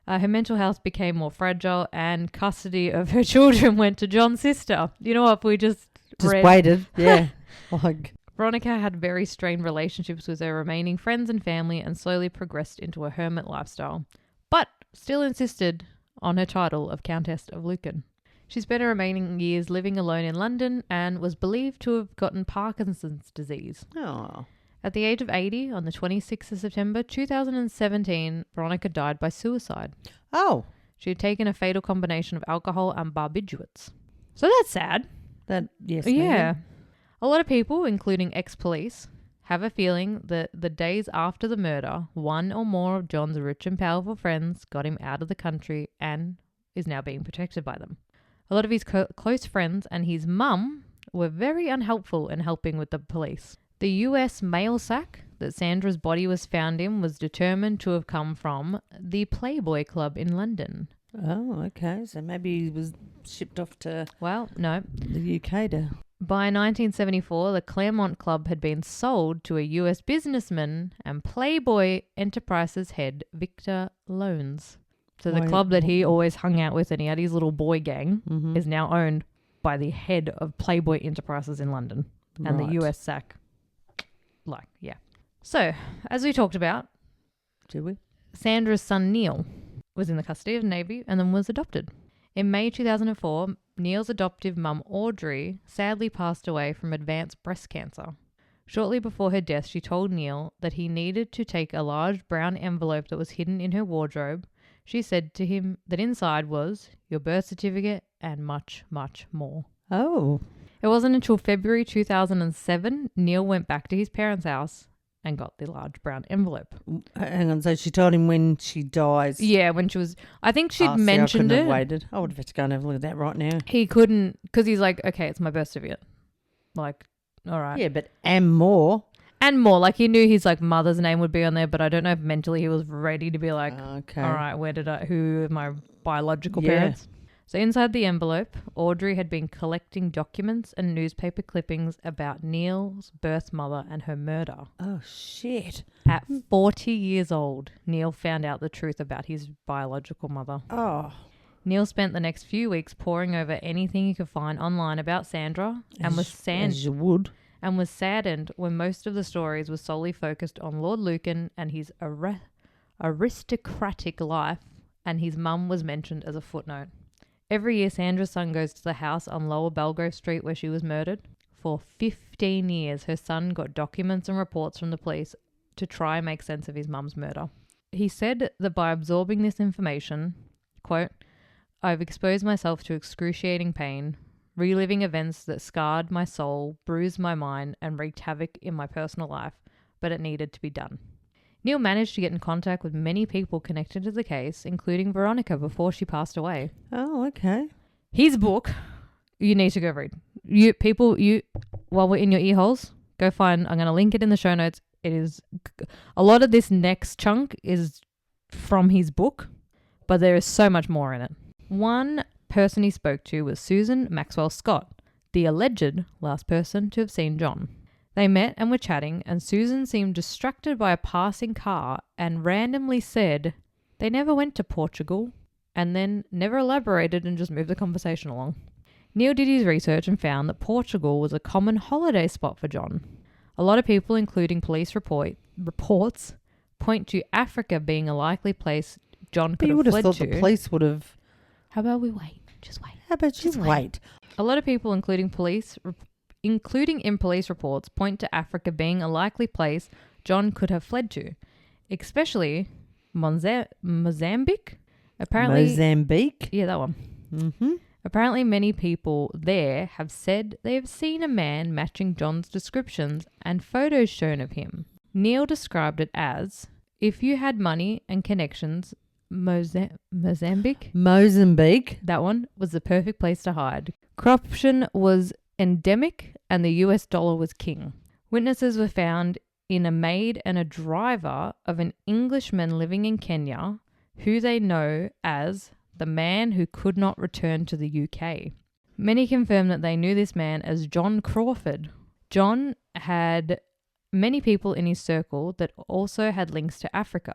Her mental health became more fragile and custody of her children went to John's sister. You know what? We just waited. Yeah. Veronica had very strained relationships with her remaining friends and family and slowly progressed into a hermit lifestyle, but still insisted on her title of Countess of Lucan. She spent her remaining years living alone in London and was believed to have gotten Parkinson's disease. Oh. At the age of 80, on the 26th of September 2017, Veronica died by suicide. Oh. She had taken a fatal combination of alcohol and barbiturates. So that's sad. Yes. Yeah. A lot of people, including ex-police, have a feeling that the days after the murder, one or more of John's rich and powerful friends got him out of the country and is now being protected by them. A lot of his close friends and his mum were very unhelpful in helping with the police. The US mail sack that Sandra's body was found in was determined to have come from the Playboy Club in London. Oh, okay. So maybe he was shipped off to... Well, no. The UK to... By 1974, the Claremont Club had been sold to a US businessman and Playboy Enterprises head Victor Loans. So the club that he always hung out with and he had his little boy gang is now owned by the head of Playboy Enterprises in London and the US sack. So, as we talked about, did we? Sandra's son Neil was in the custody of the Navy and then was adopted. In May 2004, Neil's adoptive mum Audrey sadly passed away from advanced breast cancer. Shortly before her death, she told Neil that he needed to take a large brown envelope that was hidden in her wardrobe. She said to him that inside was your birth certificate and much, much more. Oh. It wasn't until February 2007 Neil went back to his parents' house and got the large brown envelope. Hang on, so she told him when she dies. Yeah, when she was... I think she'd mentioned I couldn't it. have waited. I would have had to go and have a look at that right now. He couldn't... Because he's like, okay, it's my birth certificate. Like, all right. Yeah, but and more. And more. Like, he knew his, like, mother's name would be on there, but I don't know if mentally he was ready to be like, okay, all right, who are my biological parents? So inside the envelope, Audrey had been collecting documents and newspaper clippings about Neil's birth mother and her murder. Oh, shit. At 40 years old, Neil found out the truth about his biological mother. Oh. Neil spent the next few weeks poring over anything he could find online about Sandra and as you would. And was saddened when most of the stories were solely focused on Lord Lucan and his aristocratic life, and his mum was mentioned as a footnote. Every year, Sandra's son goes to the house on Lower Belgrave Street where she was murdered. For 15 years, her son got documents and reports from the police to try and make sense of his mum's murder. He said that by absorbing this information, quote, I've exposed myself to excruciating pain, reliving events that scarred my soul, bruised my mind, and wreaked havoc in my personal life, but it needed to be done. Neil managed to get in contact with many people connected to the case, including Veronica, before she passed away. Oh, okay. His book, you need to go read. While we're in your ear holes, go find, I'm going to link it in the show notes. It is a lot of this next chunk is from his book, but there is so much more in it. One person he spoke to was Susan Maxwell Scott, the alleged last person to have seen John. They met and were chatting, and Susan seemed distracted by a passing car and randomly said they never went to Portugal, and then never elaborated and just moved the conversation along. Neil did his research and found that Portugal was a common holiday spot for John. A lot of people, including police reports, point to Africa being a likely place John could have fled to. You would have thought the police would have... How about we wait? Just wait. How about you wait? A lot of people, including in police reports, point to Africa being a likely place John could have fled to, especially Mozambique. Apparently, Mozambique? Yeah, that one. Mm-hmm. Apparently, many people there have said they have seen a man matching John's descriptions and photos shown of him. Neil described it as, if you had money and connections, Mozambique, Mozambique, that one was the perfect place to hide. Corruption was endemic and the US dollar was king. Witnesses were found in a maid and a driver of an Englishman living in Kenya, who they know as the man who could not return to the UK. Many confirmed that they knew this man as John Crawford. John had many people in his circle that also had links to Africa.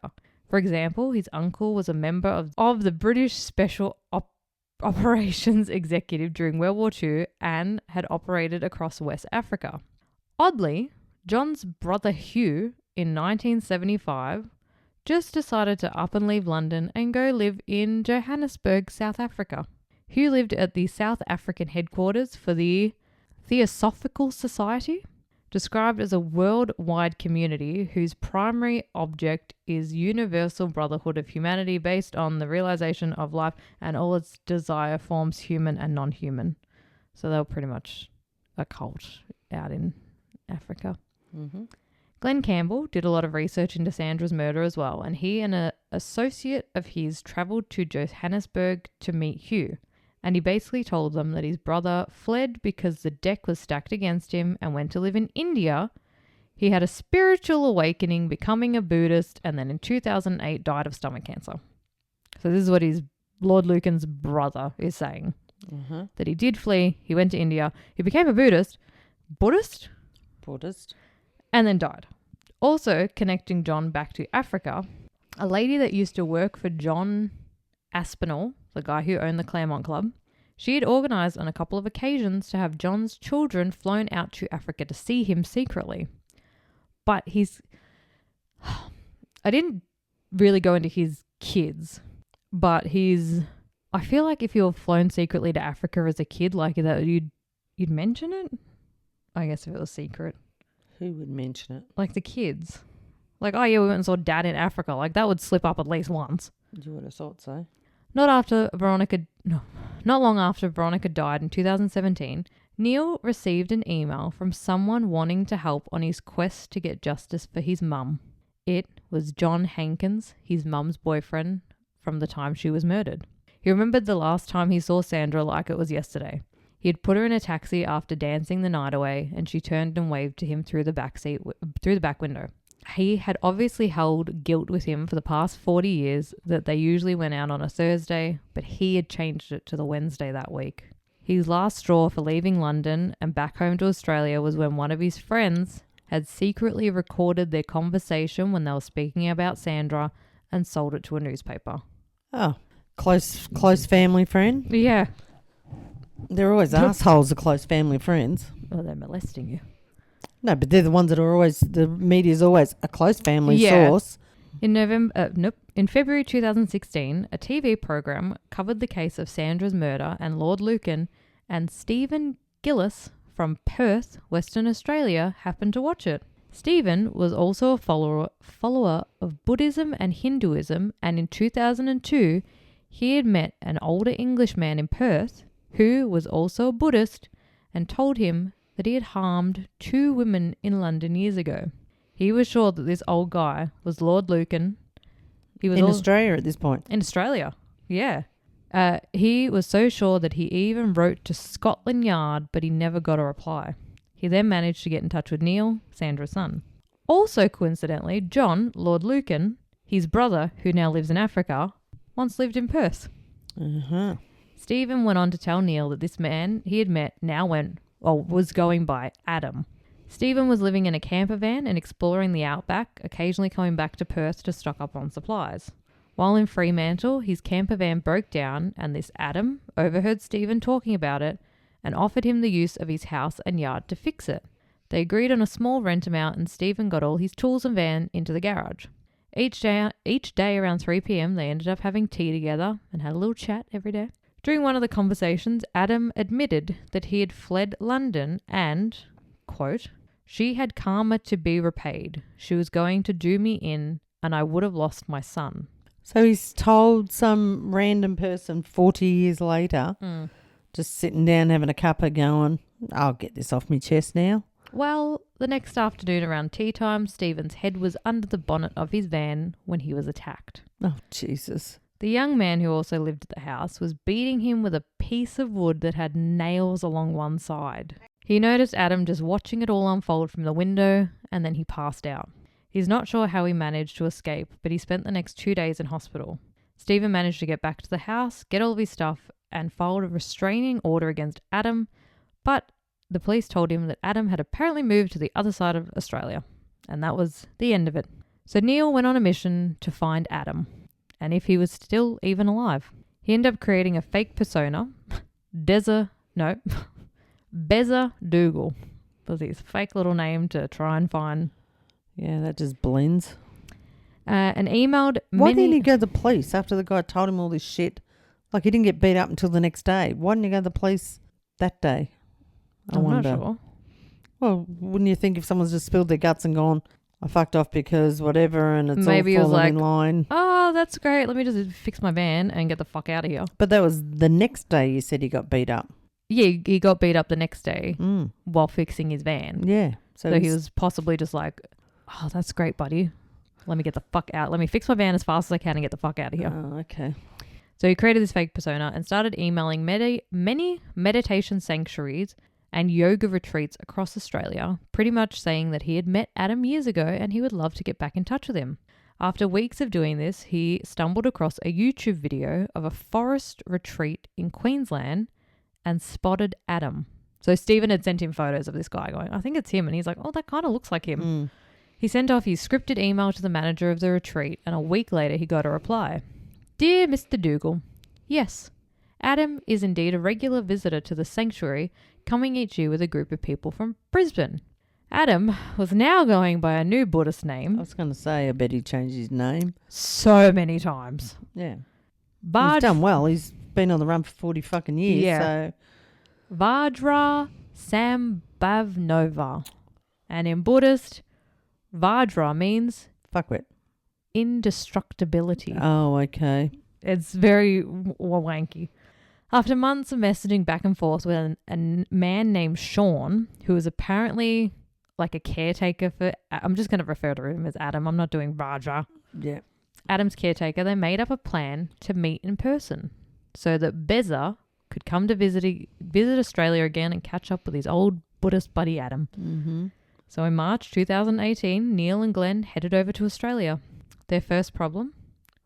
For example, his uncle was a member of the British Special Operations Executive during World War II and had operated across West Africa. Oddly, John's brother Hugh, in 1975, just decided to up and leave London and go live in Johannesburg, South Africa. Hugh lived at the South African headquarters for the Theosophical Society, described as a worldwide community whose primary object is universal brotherhood of humanity based on the realization of life and all its desire forms, human and non-human. So they were pretty much a cult out in Africa. Mm-hmm. Glen Campbell did a lot of research into Sandra's murder as well, and he and an associate of his travelled to Johannesburg to meet Hugh, and he basically told them that his brother fled because the deck was stacked against him and went to live in India. He had a spiritual awakening, becoming a Buddhist, and then in 2008 died of stomach cancer. So this is what his Lord Lucan's brother is saying, that he did flee, he went to India, he became a Buddhist, and then died. Also connecting John back to Africa, a lady that used to work for John Aspinall, the guy who owned the Claremont Club, she had organised on a couple of occasions to have John's children flown out to Africa to see him secretly. But I didn't really go into his kids, but I feel like if you were flown secretly to Africa as a kid like that, you'd mention it? I guess if it was secret. Who would mention it? Like the kids. Like, oh yeah, we went and saw Dad in Africa. Like, that would slip up at least once. You would have thought so. Not long after Veronica died in 2017, Neil received an email from someone wanting to help on his quest to get justice for his mum. It was John Hankins, his mum's boyfriend, from the time she was murdered. He remembered the last time he saw Sandra like it was yesterday. He had put her in a taxi after dancing the night away, and she turned and waved to him through the back window. He had obviously held guilt with him for the past 40 years that they usually went out on a Thursday, but he had changed it to the Wednesday that week. His last straw for leaving London and back home to Australia was when one of his friends had secretly recorded their conversation when they were speaking about Sandra and sold it to a newspaper. Oh, close family friend? Yeah. They're always assholes, the close family friends. Well, they're molesting you. No, but they're the ones that are always, the media's always a close family source. In February 2016, a TV program covered the case of Sandra's murder, and Lord Lucan and Stephen Gillis from Perth, Western Australia, happened to watch it. Stephen was also a follower of Buddhism and Hinduism, and in 2002, he had met an older Englishman in Perth who was also a Buddhist and told him that he had harmed 2 women in London years ago. He was sure that this old guy was Lord Lucan. He was in Australia at this point. In Australia, yeah. He was so sure that he even wrote to Scotland Yard, but he never got a reply. He then managed to get in touch with Neil, Sandra's son. Also coincidentally, John, Lord Lucan, his brother, who now lives in Africa, once lived in Perth. Uh-huh. Stephen went on to tell Neil that this man he had met was going by Adam. Stephen was living in a camper van and exploring the outback, occasionally coming back to Perth to stock up on supplies. While in Fremantle, his camper van broke down and this Adam overheard Stephen talking about it and offered him the use of his house and yard to fix it. They agreed on a small rent amount and Stephen got all his tools and van into the garage. Each day around 3 p.m, they ended up having tea together and had a little chat every day. During one of the conversations, Adam admitted that he had fled London and, quote, "She had karma to be repaid. She was going to do me in and I would have lost my son." So he's told some random person 40 years later, just sitting down having a cuppa going, I'll get this off my chest now. Well, the next afternoon around tea time, Stephen's head was under the bonnet of his van when he was attacked. Oh, Jesus. The young man who also lived at the house was beating him with a piece of wood that had nails along one side. He noticed Adam just watching it all unfold from the window and then he passed out. He's not sure how he managed to escape, but he spent the next 2 days in hospital. Stephen managed to get back to the house, get all of his stuff, and filed a restraining order against Adam, but the police told him that Adam had apparently moved to the other side of Australia, and that was the end of it. So Neil went on a mission to find Adam, and if he was still even alive. He ended up creating a fake persona, Beza Dougal was his fake little name to try and find. Yeah, that just blends. And emailed Why didn't he go to the police after the guy told him all this shit? Like, he didn't get beat up until the next day. Why didn't he go to the police that day? I wonder. Not sure. Well, wouldn't you think if someone's just spilled their guts and gone, I fucked off because whatever, and it's Maybe all it was falling in like, line. Oh, that's great. Let me just fix my van and get the fuck out of here. But that was the next day you said he got beat up. Yeah, he got beat up the next day while fixing his van. Yeah. So he was possibly just like, oh, that's great, buddy. Let me get the fuck out. Let me fix my van as fast as I can and get the fuck out of here. Oh, okay. So he created this fake persona and started emailing many meditation sanctuaries and yoga retreats across Australia, pretty much saying that he had met Adam years ago and he would love to get back in touch with him. After weeks of doing this, he stumbled across a YouTube video of a forest retreat in Queensland and spotted Adam. So Stephen had sent him photos of this guy going, I think it's him. And he's like, oh, that kind of looks like him. He sent off his scripted email to the manager of the retreat and a week later he got a reply. Dear Mr. Dougal, yes, Adam is indeed a regular visitor to the sanctuary, coming each year with a group of people from Brisbane. Adam was now going by a new Buddhist name. I was going to say, I bet he changed his name. So many times. Yeah. He's done well. He's been on the run for 40 fucking years. Yeah. So. Vajra Sambhavnova. And in Buddhist, Vajra means Fuckwit. Indestructibility. Oh, okay. It's very wanky. After months of messaging back and forth with a man named Sean, who was apparently like a caretaker for... I'm just going to refer to him as Adam. I'm not doing Vajra. Yeah. Adam's caretaker, they made up a plan to meet in person so that Beza could come to visit Australia again and catch up with his old Buddhist buddy Adam. Mm-hmm. So in March 2018, Neil and Glen headed over to Australia. Their first problem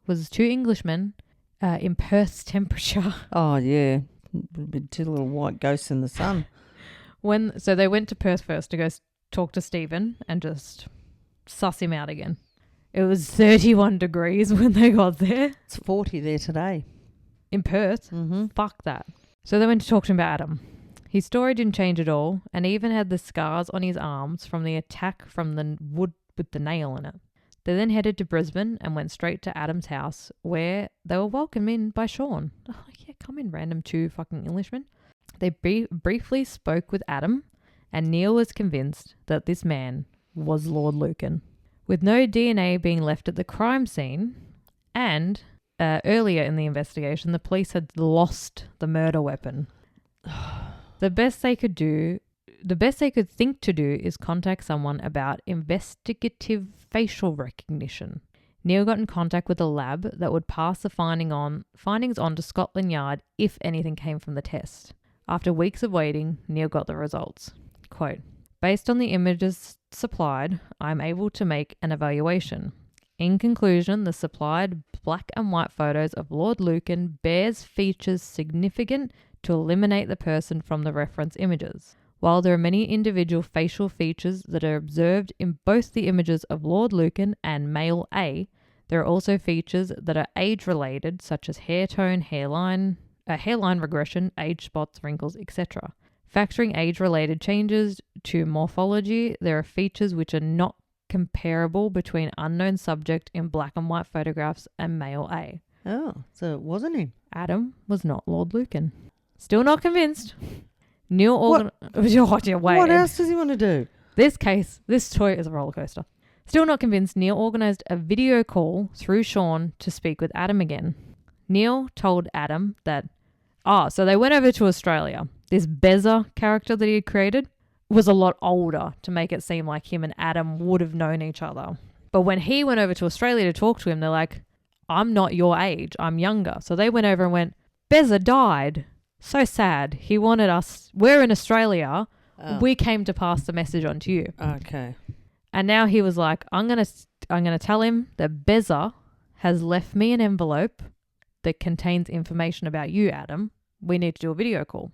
was two Englishmen in Perth's temperature. Oh, yeah. Two little white ghosts in the sun. So they went to Perth first to go talk to Stephen and just suss him out again. It was 31 degrees when they got there. It's 40 there today. In Perth? Mm-hmm. Fuck that. So they went to talk to him about Adam. His story didn't change at all and even had the scars on his arms from the attack from the wood with the nail in it. They then headed to Brisbane and went straight to Adam's house where they were welcomed in by Sean. Oh, yeah, come in, random two fucking Englishmen. They briefly spoke with Adam and Neil was convinced that this man was Lord Lucan. With no DNA being left at the crime scene and earlier in the investigation, the police had lost the murder weapon. The best they could think to do is contact someone about investigative facial recognition. Neil got in contact with a lab that would pass the findings on to Scotland Yard if anything came from the test. After weeks of waiting, Neil got the results. Quote, based on the images supplied, I'm able to make an evaluation. In conclusion, the supplied black and white photos of Lord Lucan bears features significant to eliminate the person from the reference images. While there are many individual facial features that are observed in both the images of Lord Lucan and male A, there are also features that are age-related, such as hair tone, hairline regression, age spots, wrinkles, etc. Factoring age-related changes to morphology, there are features which are not comparable between unknown subject in black and white photographs and male A. Oh, so it wasn't him. Adam was not Lord Lucan. Still not convinced. Neil organized... What else does he want to do? This story is a roller coaster. Still not convinced, Neil organised a video call through Sean to speak with Adam again. Neil told Adam that... so they went over to Australia. This Beza character that he had created was a lot older to make it seem like him and Adam would have known each other. But when he went over to Australia to talk to him, they're like, I'm not your age, I'm younger. So they went over and went, Beza died. So sad. He wanted us. We're in Australia. Oh. We came to pass the message on to you. Okay. And now he was like, I'm gonna tell him that Beza has left me an envelope that contains information about you, Adam. We need to do a video call.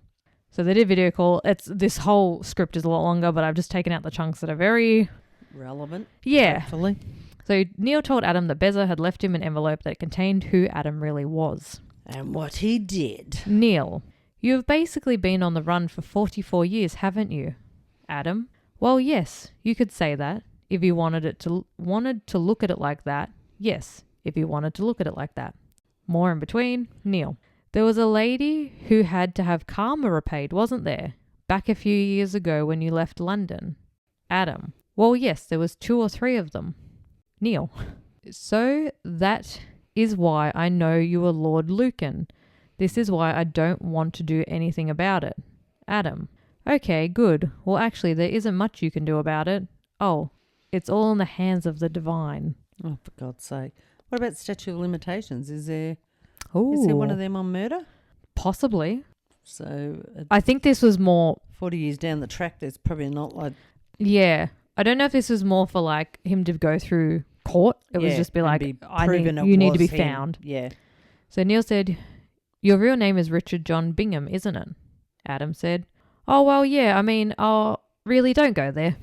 So they did a video call. This whole script is a lot longer, but I've just taken out the chunks that are very relevant. Yeah. Hopefully. So Neil told Adam that Beza had left him an envelope that contained who Adam really was. And what he did. Neil, you have basically been on the run for 44 years, haven't you? Adam, well, yes, you could say that. If you wanted to look at it like that, yes, if you wanted to look at it like that. More in between, Neil. There was a lady who had to have karma repaid, wasn't there? Back a few years ago when you left London. Adam, well, yes, there was 2 or 3 of them. Neil, so that is why I know you are Lord Lucan. This is why I don't want to do anything about it. Adam, okay, good. Well, actually, there isn't much you can do about it. Oh, it's all in the hands of the divine. Oh, for God's sake. What about statute of limitations? Is there one of them on murder? Possibly. So I think this was more 40 years down the track. There's probably not like... Yeah. I don't know if this was more for like him to go through court. It was just be like, you need to be found. Yeah. So Neil said, your real name is Richard John Bingham, isn't it? Adam said, oh, well, yeah. I mean, really don't go there.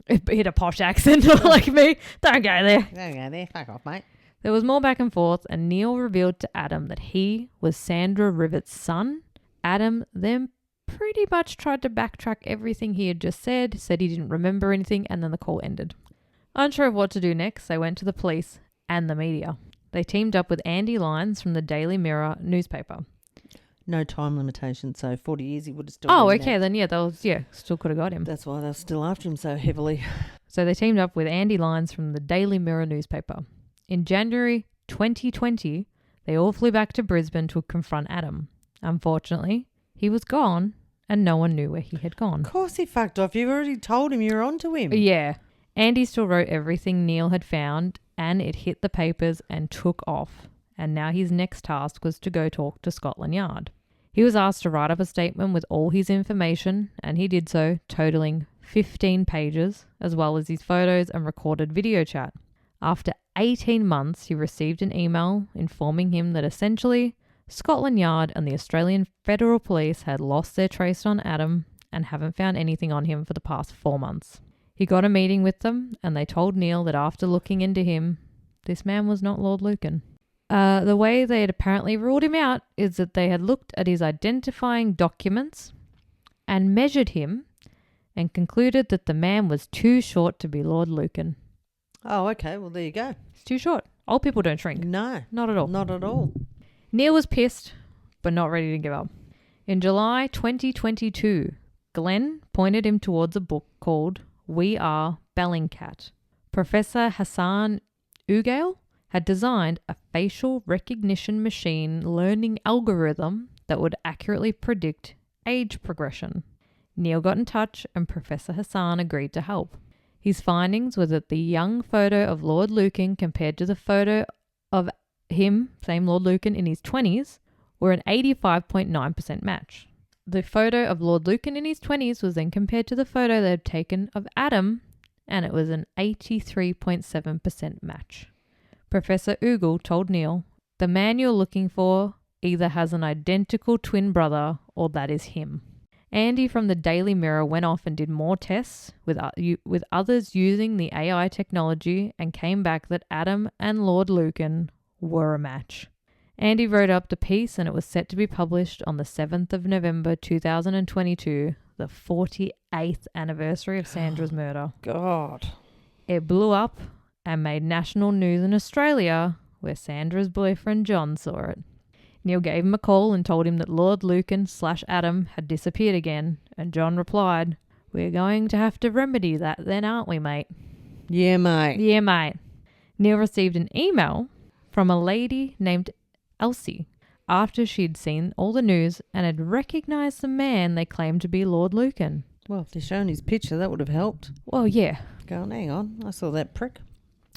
Hit a posh accent like me. Don't go there. Don't go there. Fuck off, mate. There was more back and forth, and Neil revealed to Adam that he was Sandra Rivett's son. Adam then pretty much tried to backtrack everything he had just said he didn't remember anything, and then the call ended. Unsure of what to do next, they went to the police and the media. They teamed up with Andy Lyons from the Daily Mirror newspaper. No time limitation, so 40 years he would have still been okay, there. Still could have got him. That's why they're still after him so heavily. So they teamed up with Andy Lyons from the Daily Mirror newspaper. In January 2020, they all flew back to Brisbane to confront Adam. Unfortunately, he was gone and no one knew where he had gone. Of course he fucked off. You've already told him you're onto him. Yeah. Andy still wrote everything Neil had found and it hit the papers and took off. And now his next task was to go talk to Scotland Yard. He was asked to write up a statement with all his information and he did so, totaling 15 pages, as well as his photos and recorded video chat. After 18 months, he received an email informing him that essentially Scotland Yard and the Australian Federal Police had lost their trace on Adam and haven't found anything on him for the past 4 months. He got a meeting with them and they told Neil that after looking into him, this man was not Lord Lucan. The way they had apparently ruled him out is that they had looked at his identifying documents and measured him and concluded that the man was too short to be Lord Lucan. Oh, okay. Well, there you go. It's too short. Old people don't shrink. No. Not at all. Not at all. Neil was pissed, but not ready to give up. In July 2022, Glen pointed him towards a book called We Are Bellingcat. Professor Hassan Ugail had designed a facial recognition machine learning algorithm that would accurately predict age progression. Neil got in touch and Professor Hassan agreed to help. His findings were that the young photo of Lord Lucan compared to the photo of him, same Lord Lucan, in his 20s, were an 85.9% match. The photo of Lord Lucan in his 20s was then compared to the photo they had taken of Adam and it was an 83.7% match. Professor Ogle told Neil, "The man you're looking for either has an identical twin brother or that is him." Andy from the Daily Mirror went off and did more tests with others using the AI technology and came back that Adam and Lord Lucan were a match. Andy wrote up the piece and it was set to be published on the 7th of November 2022, the 48th anniversary of Sandra's murder. God. It blew up and made national news in Australia, where Sandra's boyfriend John saw it. Neil gave him a call and told him that Lord Lucan / Adam had disappeared again, and John replied, "We're going to have to remedy that then, aren't we, mate?" Yeah, mate. Yeah, mate. Neil received an email from a lady named Elsie after she'd seen all the news and had recognised the man they claimed to be Lord Lucan. Well, if they're showing his picture, that would have helped. Well, yeah. Going, hang on, I saw that prick.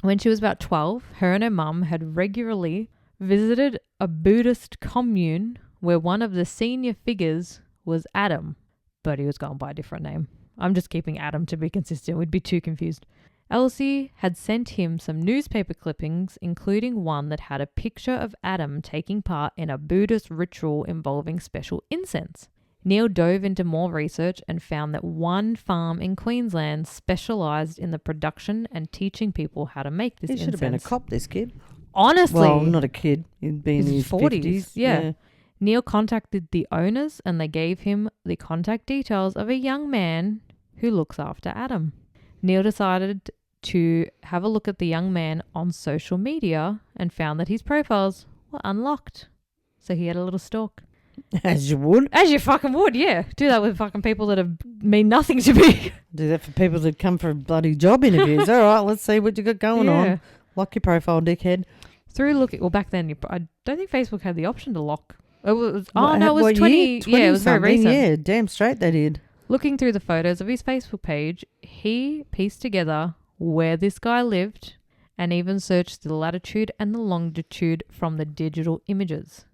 When she was about 12, her and her mum had regularly visited a Buddhist commune where one of the senior figures was Adam, but he was going by a different name. I'm just keeping Adam to be consistent. We'd be too confused. Elsie had sent him some newspaper clippings, including one that had a picture of Adam taking part in a Buddhist ritual involving special incense. Neil dove into more research and found that one farm in Queensland specialised in the production and teaching people how to make this incense. He should have been a cop, this kid. Honestly. Well, not a kid. He'd been in his 40s. Yeah. Neil contacted the owners and they gave him the contact details of a young man who looks after Adam. Neil decided to have a look at the young man on social media and found that his profiles were unlocked. So he had a little stalk. As you would. As you fucking would, yeah. Do that with fucking people that mean nothing to me. Do that for people that come for bloody job interviews. All right, let's see what you got going on. Lock your profile, dickhead. Back then, I don't think Facebook had the option to lock. It was, it was 20. Yeah, it was very recent. Yeah, damn straight they did. Looking through the photos of his Facebook page, he pieced together where this guy lived and even searched the latitude and the longitude from the digital images.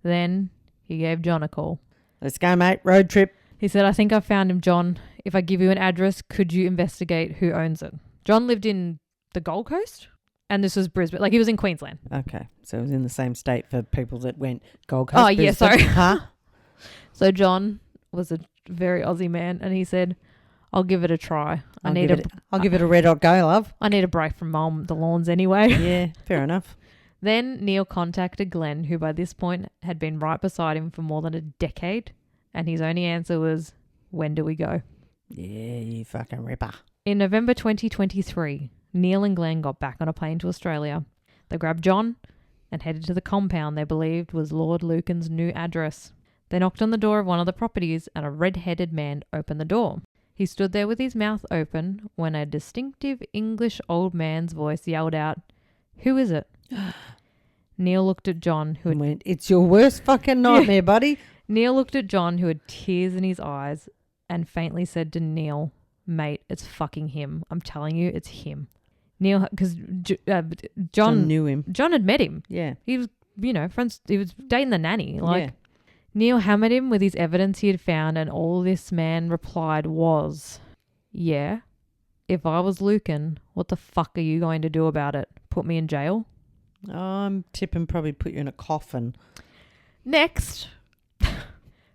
Then he gave John a call. Let's go, mate. Road trip. He said, "I think I found him, John. If I give you an address, could you investigate who owns it?" John lived in the Gold Coast and this was Brisbane. Like, he was in Queensland. Okay. So it was in the same state for people that went Gold Coast. Oh, yeah, sorry. Huh? So John was a very Aussie man and he said, "I'll give it a try. I'll give it a red hot go, love. I need a break from mowing the lawns anyway." Yeah, fair enough. Then Neil contacted Glen, who by this point had been right beside him for more than a decade, and his only answer was, "When do we go?" Yeah, you fucking ripper. In November 2023, Neil and Glen got back on a plane to Australia. They grabbed John and headed to the compound they believed was Lord Lucan's new address. They knocked on the door of one of the properties and a red-headed man opened the door. He stood there with his mouth open when a distinctive English old man's voice yelled out, "Who is it?" Neil looked at John, who had went, "It's your worst fucking nightmare, buddy." Neil looked at John, who had tears in his eyes, and faintly said to Neil, "Mate, it's fucking him. I'm telling you, it's him." Neil, because John knew him. John had met him. Yeah. He was, friends. He was dating the nanny. Yeah. Neil hammered him with his evidence he had found, and all this man replied was, "Yeah, if I was Lucan, what the fuck are you going to do about it? Put me in jail?" I'm tipping probably put you in a coffin. Next,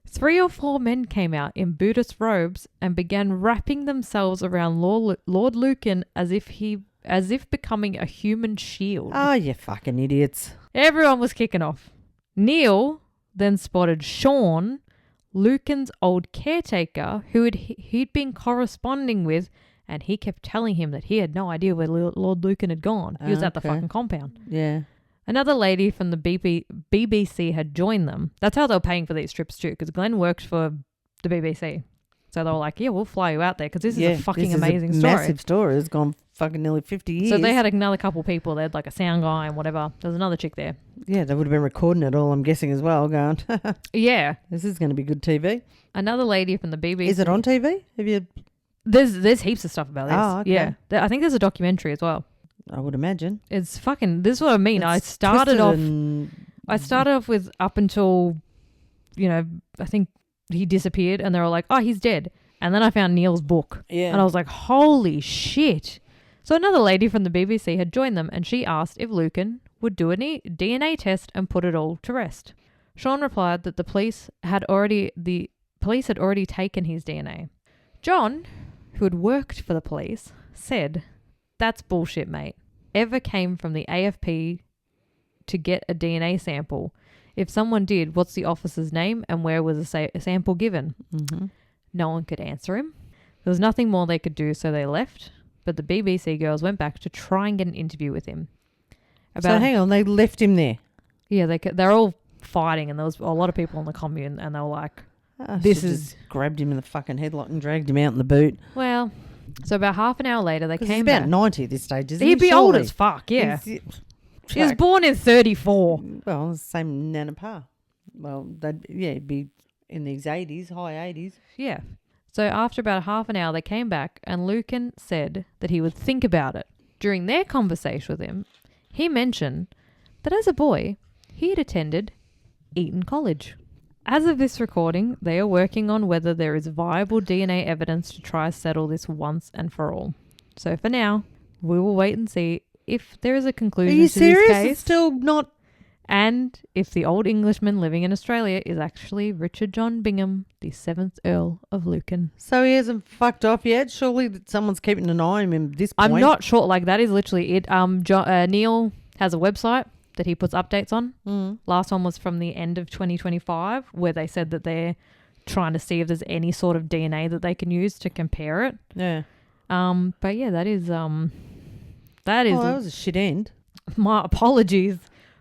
3 or 4 men came out in Buddhist robes and began wrapping themselves around Lord Lucan as if becoming a human shield. Oh, you fucking idiots. Everyone was kicking off. Neil then spotted Sean, Lucan's old caretaker, who he'd been corresponding with, and he kept telling him that he had no idea where Lord Lucan had gone. He was at the fucking compound. Yeah. Another lady from the BBC had joined them. That's how they were paying for these trips too, because Glen worked for the BBC. So they were like, "Yeah, we'll fly you out there because this is a fucking amazing story." Massive story. It's gone fucking nearly 50 years. So they had another couple people. They had like a sound guy and whatever. There was another chick there. Yeah, they would have been recording it all, I'm guessing, as well, going, "Yeah, this is going to be good TV." Another lady from the BBC. Is it on TV? Have you? There's heaps of stuff about this. Oh, okay. Yeah. I think there's a documentary as well. I would imagine. This is what I mean. I started off with up until, I think he disappeared and they were like, "Oh, he's dead." And then I found Neil's book. Yeah. And I was like, holy shit. So another lady from the BBC had joined them and she asked if Lucan would do a DNA test and put it all to rest. Sean replied that the police had already taken his DNA. John, who had worked for the police, said, "That's bullshit, mate. Ever came from the AFP to get a DNA sample? If someone did, what's the officer's name and where was a sample given?" Mm-hmm. No one could answer him. There was nothing more they could do, so they left. But the BBC girls went back to try and get an interview with him. So hang on, they left him there? Yeah, they're all fighting, and there was a lot of people in the commune, and they were like, "This is..." Just grabbed him in the fucking headlock and dragged him out in the boot. Well, so about half an hour later, they came he's back. about 90 at this stage, isn't he? He'd be old as fuck, yeah. He was born in 34. Well, the same Nana Pa. Well, he'd be in his 80s, high 80s. Yeah. So after about half an hour, they came back and Lucan said that he would think about it. During their conversation with him, he mentioned that as a boy, he had attended Eton College. As of this recording, they are working on whether there is viable DNA evidence to try to settle this once and for all. So for now, we will wait and see if there is a conclusion to this case. It's still not... And if the old Englishman living in Australia is actually Richard John Bingham, the 7th Earl of Lucan. So he hasn't fucked off yet? Surely someone's keeping an eye on him at this point. I'm not sure. Like, that is literally it. Neil has a website that he puts updates on. Last one was from the end of 2025, where they said that they're trying to see if there's any sort of DNA that they can use to compare it. Yeah. But yeah, that is... that was a shit end. My apologies.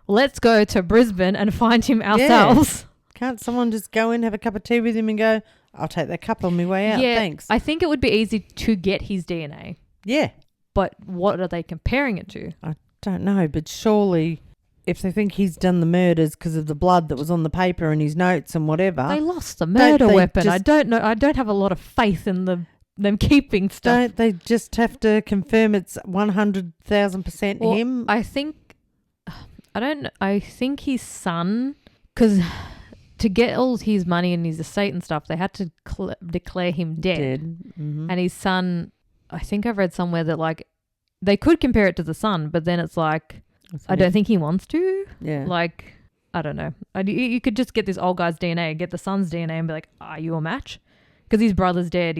Let's go to Brisbane and find him ourselves. Yeah. Can't someone just go in, have a cup of tea with him and go, "I'll take that cup on my way out, yeah, thanks." I think it would be easy to get his DNA. Yeah. But what are they comparing it to? I don't know, but surely if they think he's done the murders because of the blood that was on the paper and his notes and whatever. They lost the murder weapon. I don't know. I don't have a lot of faith in them keeping stuff. Don't they just have to confirm it's 100,000% him? I think his son, because to get all his money and his estate and stuff, they had to declare him dead. Mm-hmm. And his son, I think I've read somewhere that like they could compare it to the son, but then it's like, I don't think he wants to. Yeah. Like, I don't know. You could just get this old guy's DNA, get the son's DNA and be like, are you a match? Because his brother's dead.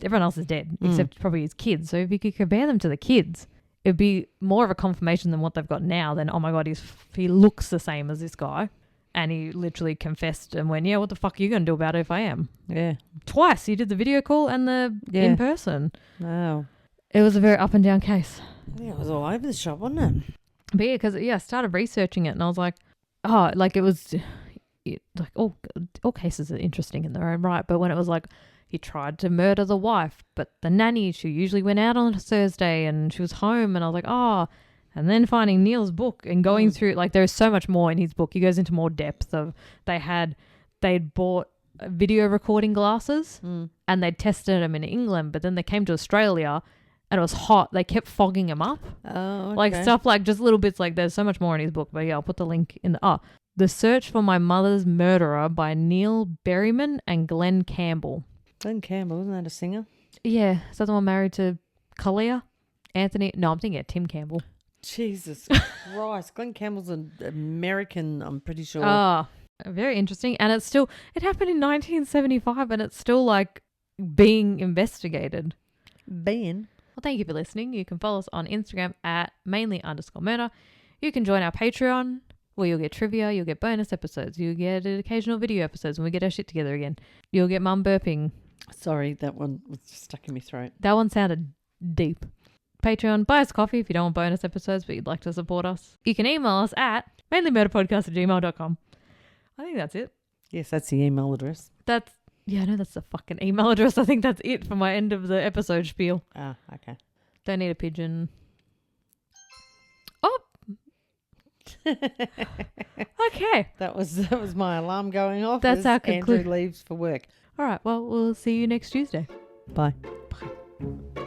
Everyone else is dead except probably his kids. So if you could compare them to the kids, it'd be more of a confirmation than what they've got now. Then, oh my God, he looks the same as this guy. And he literally confessed and went, yeah, what the fuck are you going to do about it if I am? Yeah. Twice. He did the video call and the in person. Wow. It was a very up and down case. Yeah, it was all over the shop, wasn't it? But yeah, because I started researching it and I was like, oh, like it was like all cases are interesting in their own right. But when it was like, he tried to murder the wife, but the nanny, she usually went out on a Thursday and she was home. And I was like, oh, and then finding Neil's book and going through, like, there's so much more in his book. He goes into more depth of, they'd bought video recording glasses and they'd tested them in England, but then they came to Australia and it was hot. They kept fogging them up. Oh, okay. Like stuff like just little bits like there's so much more in his book. But yeah, I'll put the link in The Search for My Mother's Murderer by Neil Berriman and Glen Campbell. Glen Campbell, isn't that a singer? Yeah. Is that the one married to Kalia? Anthony? No, I'm thinking of Tim Campbell. Jesus Christ. Glen Campbell's an American, I'm pretty sure. Oh, very interesting. And it happened in 1975 and it's still like being investigated. Well, thank you for listening. You can follow us on Instagram at @mainly_murder. You can join our Patreon where you'll get trivia, you'll get bonus episodes, you'll get occasional video episodes when we get our shit together again. You'll get mum burping. Sorry, that one was stuck in my throat. That one sounded deep. Patreon, buy us coffee if you don't want bonus episodes but you'd like to support us. You can email us at mainlymurderpodcast@gmail.com. I think that's it. Yes, that's the email address. Yeah, I know that's the fucking email address. I think that's it for my end of the episode spiel. Ah, okay. Don't need a pigeon. Oh. Okay. That was my alarm going off. That's our conclusion. Andrew leaves for work. All right. Well, we'll see you next Tuesday. Bye. Bye.